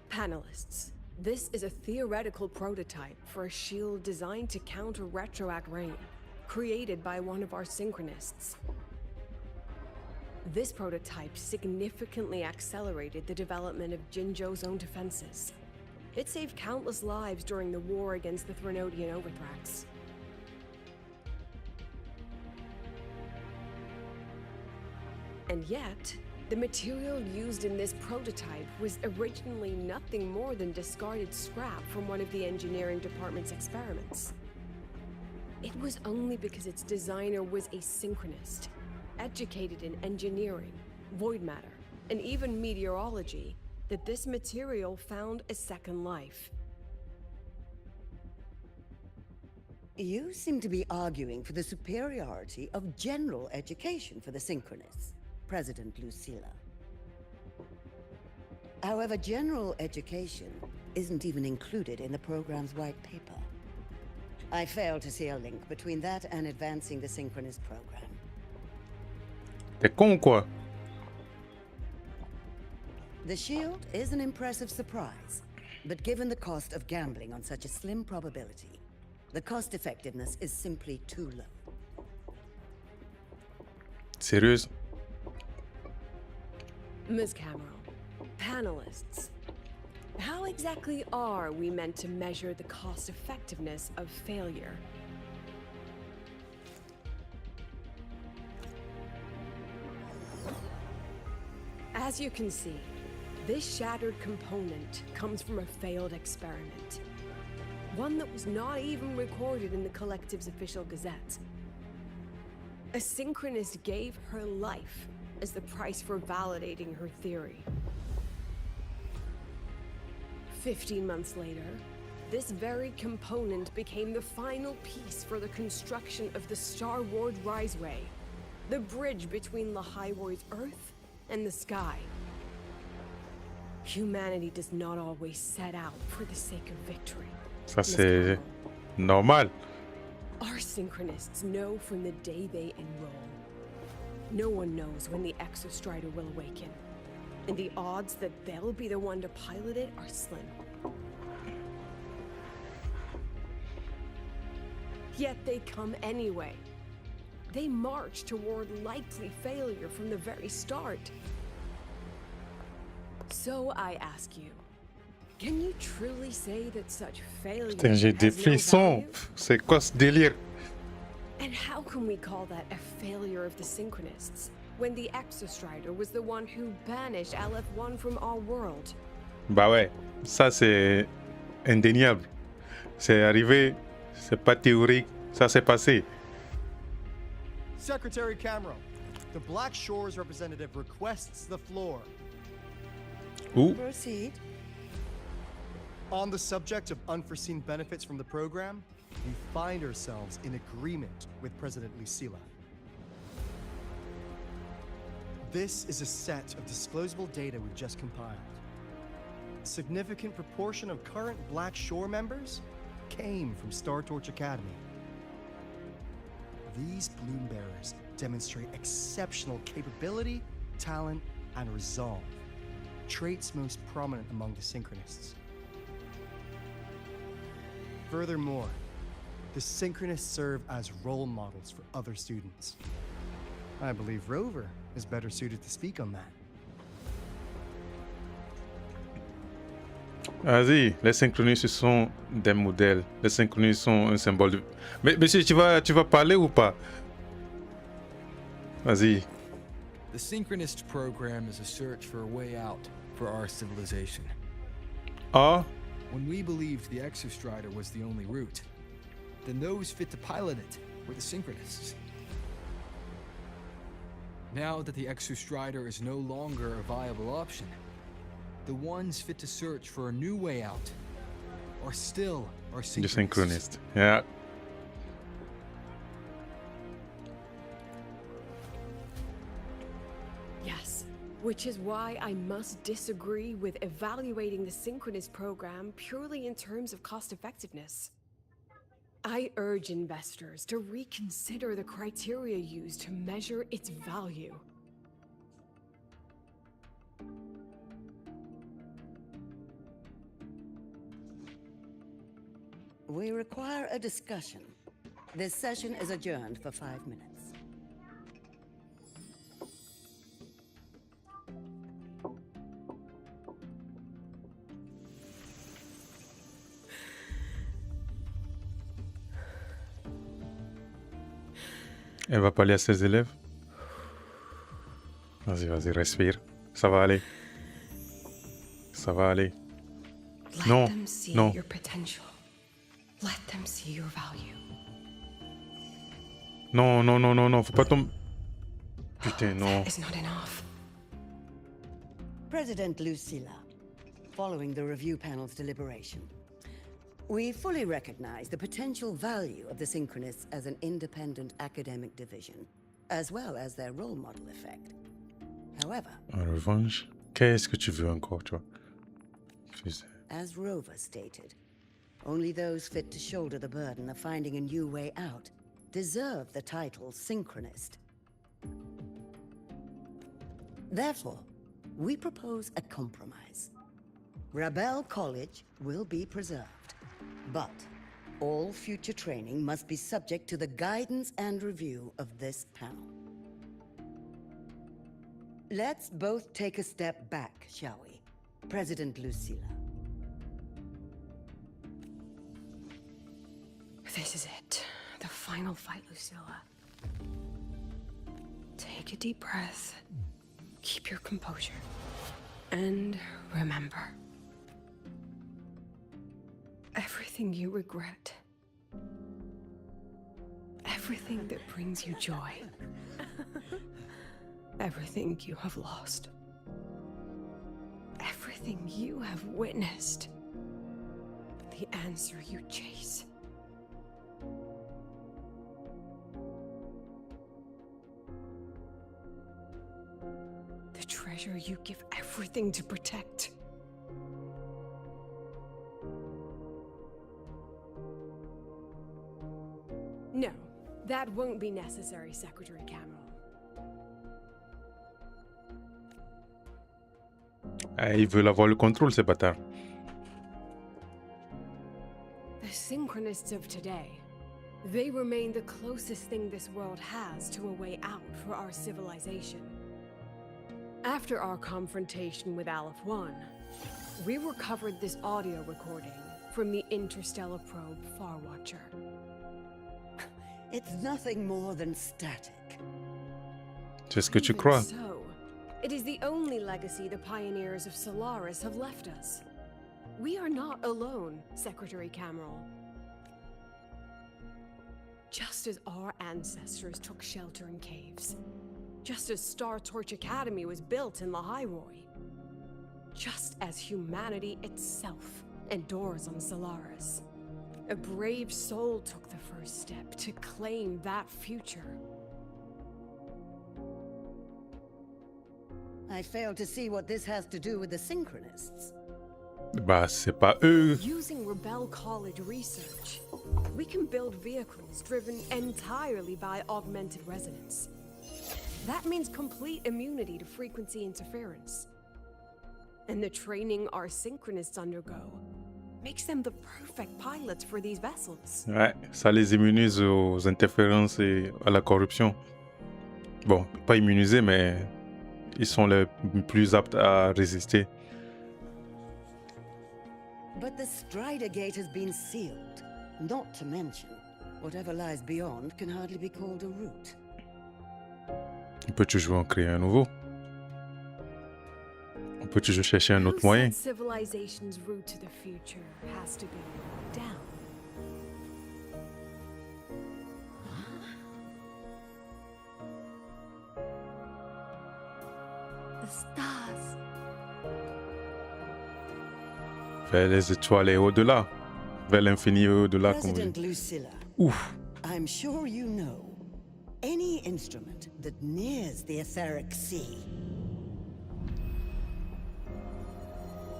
Panelists, this is a theoretical prototype for a shield designed to counter retroact rain, created by one of our synchronists. This prototype significantly accelerated the development of Jinzhou's own defenses. It saved countless lives during the war against the Threnodian Overthrax. And yet, the material used in this prototype was originally nothing more than discarded scrap from one of the engineering department's experiments. It was only because its designer was a synchronist, educated in engineering, void matter, and even meteorology, that this material found a second life. You seem to be arguing for the superiority of general education for the synchronists, President Lucilla. However, general education isn't even included in the program's white paper. I fail to see a link between that and advancing the synchronous program. T'es con ou quoi? The shield is an impressive surprise, but given the cost of gambling on such a slim probability, the cost effectiveness is simply too low. Sérieux? Ms. Cameron, panelists, how exactly are we meant to measure the cost effectiveness of failure? As you can see, this shattered component comes from a failed experiment. one that was not even recorded in the collective's official gazette. A synchronist gave her life as the price for validating her theory. 15 months later, this very component became the final piece for the construction of the Star Ward Riseway, the bridge between the Highway's Earth and the sky. Humanity does not always set out for the sake of victory. Ça c'est normal. Our synchronists know from the day they enroll. No one knows when the Exostrider will awaken, and the odds that they'll be the one to pilot it are slim. Yet they come anyway. They march toward likely failure from the very start. So I ask you, can you truly say that such failure Putain, j'ai des has no frissons. value? C'est quoi ce délire? And how can we call that a failure of the Synchronists, when the Exostrider was the one who banished LF1 from our world? Bah ouais, ça c'est indéniable. C'est arrivé, c'est pas théorique, ça s'est passé. Secretary Camero, the Black Shores representative requests the floor. Ooh. Proceed. On the subject of unforeseen benefits from the program, we find ourselves in agreement with President Lucilla. This is a set of disclosable data we've just compiled. A significant proportion of current Black Shore members came from Star Torch Academy. These Bloom Bearers demonstrate exceptional capability, talent, and resolve, traits most prominent among the Synchronists. Furthermore, the Synchronists serve as role models for other students. I believe Rover is better suited to speak on that. Vas-y, les synchronistes sont des modèles. Les synchronistes sont un symbole de... Mais monsieur, tu vas parler ou pas? Vas-y. The Synchronist program is a search for a way out for our civilization. Ah? When we believed the Exostrider was the only route, then those fit to pilot it were the Synchronists. Now that the Exostrider is no longer a viable option, the ones fit to search for a new way out are still our The Synchronists. synchronist. Yeah. Yes, which is why I must disagree with evaluating the Synchronist program purely in terms of cost effectiveness. I urge investors to reconsider the criteria used to measure its value. We require a discussion. This session is adjourned for 5 minutes. Elle va parler à ses élèves. Vas-y, vas-y, respire. Ça va aller. Ça va aller. Let Non, them see non. your potential. Let them see your value. Non, non, non, non, non, faut pas tomber. Putain, non. It's not enough. President Lucilla, following the review panel's deliberation, we fully recognize the potential value of the Synchronists as an independent academic division, as well as their role model effect. However, En revanche, qu'est-ce que tu veux encore, toi? Fils. as Rover stated, only those fit to shoulder the burden of finding a new way out deserve the title Synchronist. Therefore, we propose a compromise. Rebel College will be preserved, but all future training must be subject to the guidance and review of this panel. Let's both take a step back, shall we? President Lucilla. This is it. The final fight, Lucilla. Take a deep breath. Keep your composure. And remember, Everything you regret. Everything that brings you joy. Everything you have lost. Everything you have witnessed. The answer you chase. The treasure you give everything to protect. No, that won't be necessary, Secretary Cameron. Ils veulent avoir le contrôle, ces bâtards. The Synchronists of today, they remain the closest thing this world has to a way out for our civilization. After our confrontation with Aleph 1, we recovered this audio recording from the interstellar probe Farwatcher. It's nothing more than static. C'est ce que tu Even crois? So, it is the only legacy the pioneers of Solaris have left us. We are not alone, Secretary Cameron. Just as our ancestors took shelter in caves, just as Star Torch Academy was built in Lahairoi, just as humanity itself endures on Solaris, a brave soul took the first step to claim that future. I fail to see what this has to do with the Synchronists. Bah, c'est pas eux. Using Rebel College research, we can build vehicles driven entirely by augmented resonance. That means complete immunity to frequency interference. And the training our Synchronists undergo makes them the perfect pilots for these vessels. Ouais, ça les immunise aux interférences et à la corruption. Bon, pas immunisés, mais ils sont les plus aptes à résister. But the Strider Gate has been sealed. Not to mention, whatever lies beyond can hardly be called a route. On peut toujours en créer un nouveau. On peut toujours chercher un autre Who moyen. said civilization's route to the future has to be down? The stars. Vers les étoiles et au-delà. Vers l'infini et au-delà, comme on President dit. Lucilla, Ouf. I'm sure you know, any instrument that nears the etheric sea.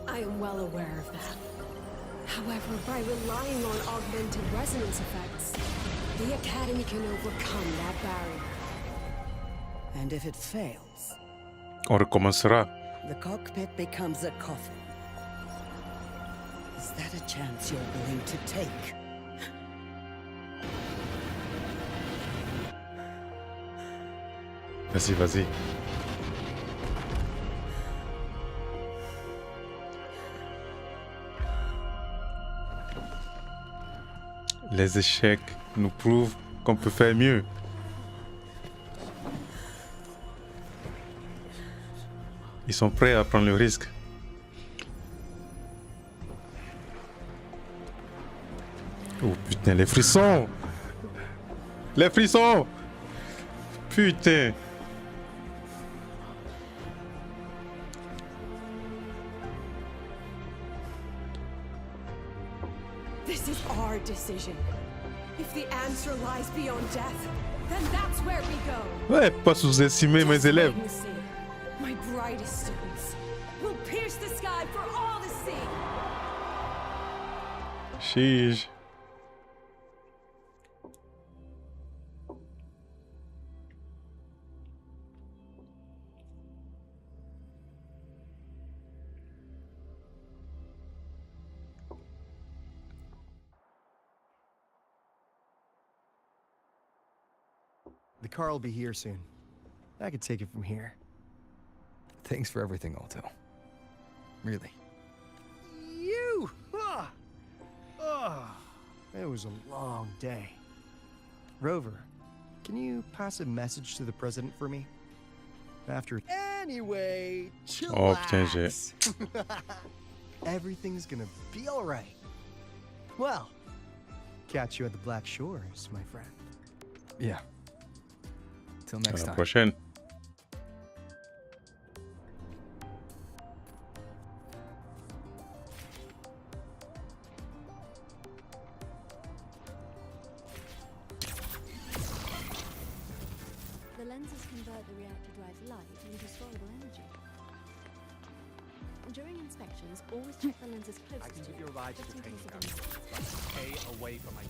I am well aware of that. However, by relying on augmented resonance effects, the Academy can overcome that barrier. And if it fails, On recommencera. the cockpit becomes a coffin. Is that a chance you're willing to take? Vas-y, vas-y. Les échecs nous prouvent qu'on peut faire mieux. Ils sont prêts à prendre le risque. Oh putain, les frissons! Les frissons! Putain! This is our decision. If the answer lies beyond death, then that's where we go. Ouais, pas sous-estimer mes élèves. Wait and see. My brightest students will pierce the sky for all to see. Sheesh. The car will be here soon. I could take it from here. Thanks for everything, Alto. Really. You! Ah! Oh, it was a long day. Rover, can you pass a message to the president for me? After. Anyway, Oh putain, j'ai. chillax. Everything's gonna be alright. Well, catch you at the Black Shores, my friend. Yeah. Till À next la time. prochaine. The lenses convert the reactor drive's light into storable energy. During inspections, always check the lenses closely. I can give you a ride to just the in training case ground. of any- Stay away from my...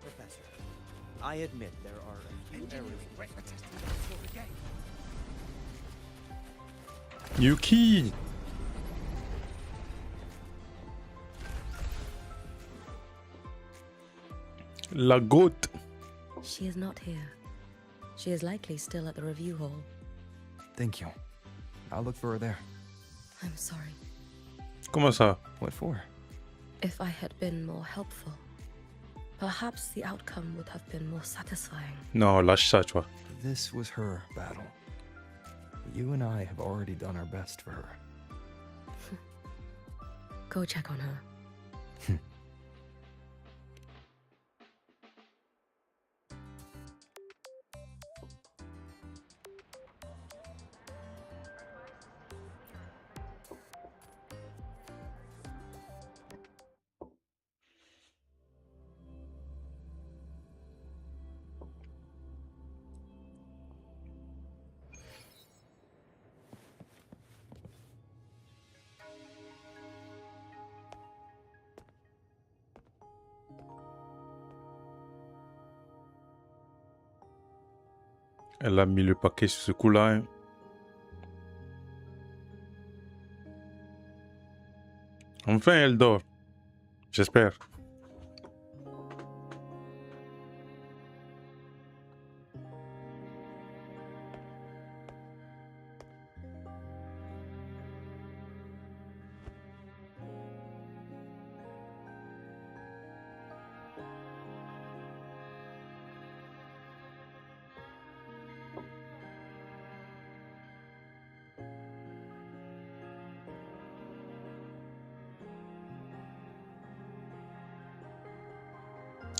Professor, I admit there are a few errors in the testing. Yuki! La goutte! She is not here. She is likely still at the review hall. Thank you. I'll look for her there. I'm sorry. Comment ça? What for? If I had been more helpful, perhaps the outcome would have been more satisfying. Non, lâche ça, tu vois. This was her battle. You and I have already done our best for her. Go check on her. Elle a mis le paquet sur ce coup-là. Hein. Enfin, elle dort. J'espère.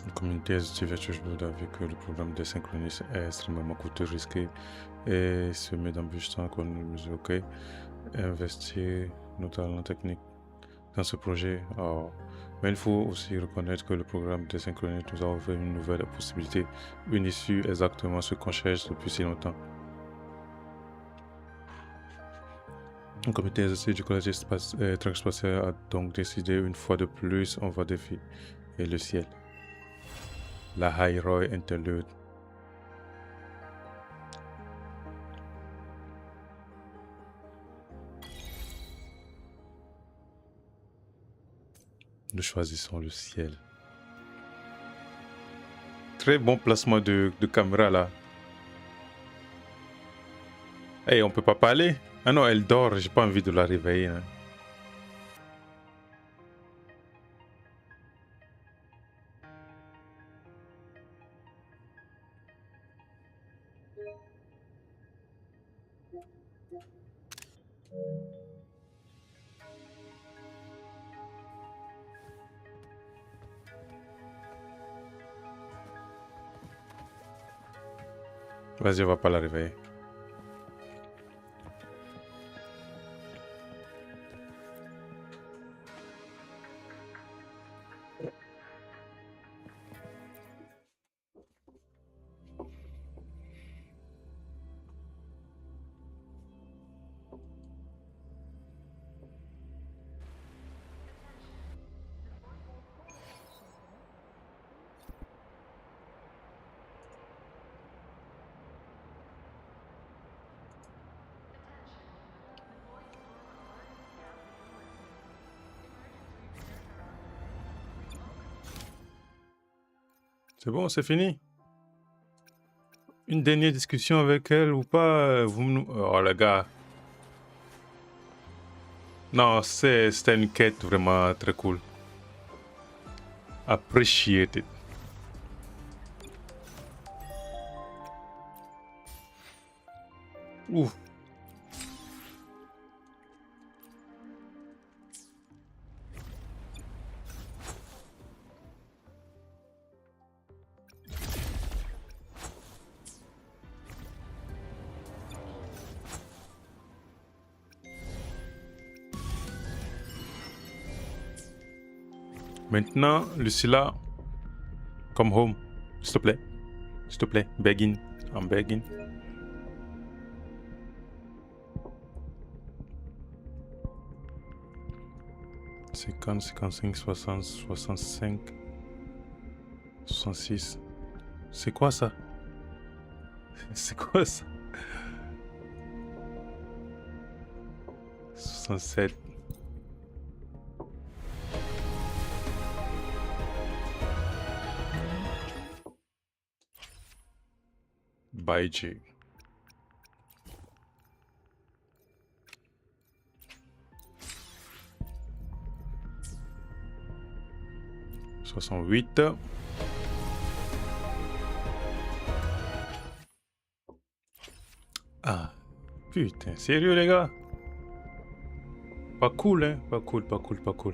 La communauté Découverte avec le programme de synchronisme est extrêmement coûteux, risqué et semé d'embûches sans qu'on ne mesure. OK. Investir nos talents techniques dans ce projet. Alors, mais il faut aussi reconnaître que le programme de synchronisme nous a offert une nouvelle possibilité, une issue exactement ce qu'on cherche depuis si longtemps. Le comité exécutif du collège transspatial a donc décidé une fois de plus, on va défier le ciel. La High Roy Interlude. Nous choisissons le ciel. Très bon placement de caméra là. Hey, on peut pas parler? Ah non, elle dort, j'ai pas envie de la réveiller. Hein. Vas-y, on va pas la réveiller. C'est bon, c'est fini. Une dernière discussion avec elle ou pas vous nous... Oh les gars. Non, c'était une quête vraiment très cool. Appreciate it. Ouf. Maintenant, Lucilla, come home. S'il te plaît. S'il te plaît. Begging. I'm begging. Cinquante, 55, 60, 65, 66. C'est quoi ça? C'est quoi ça? 67. Bye, J. Soixante-huit. Ah, putain, sérieux les gars? Pas cool, hein? Pas cool, pas cool, pas cool.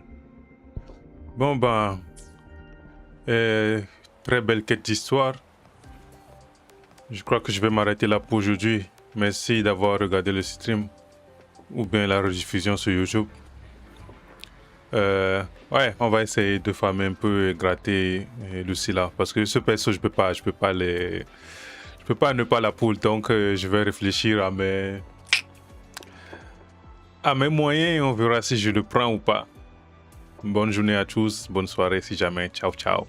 Bon, ben... très belle quête d'histoire. Je crois que je vais m'arrêter là pour aujourd'hui. Merci d'avoir regardé le stream. Ou bien la rediffusion sur YouTube. Ouais, on va essayer de farmer un peu et gratter Lucilla. Parce que ce perso, je peux pas ne pas la pull. Donc, je vais réfléchir à mes moyens et on verra si je le prends ou pas. Bonne journée à tous, bonne soirée si jamais. Ciao, ciao.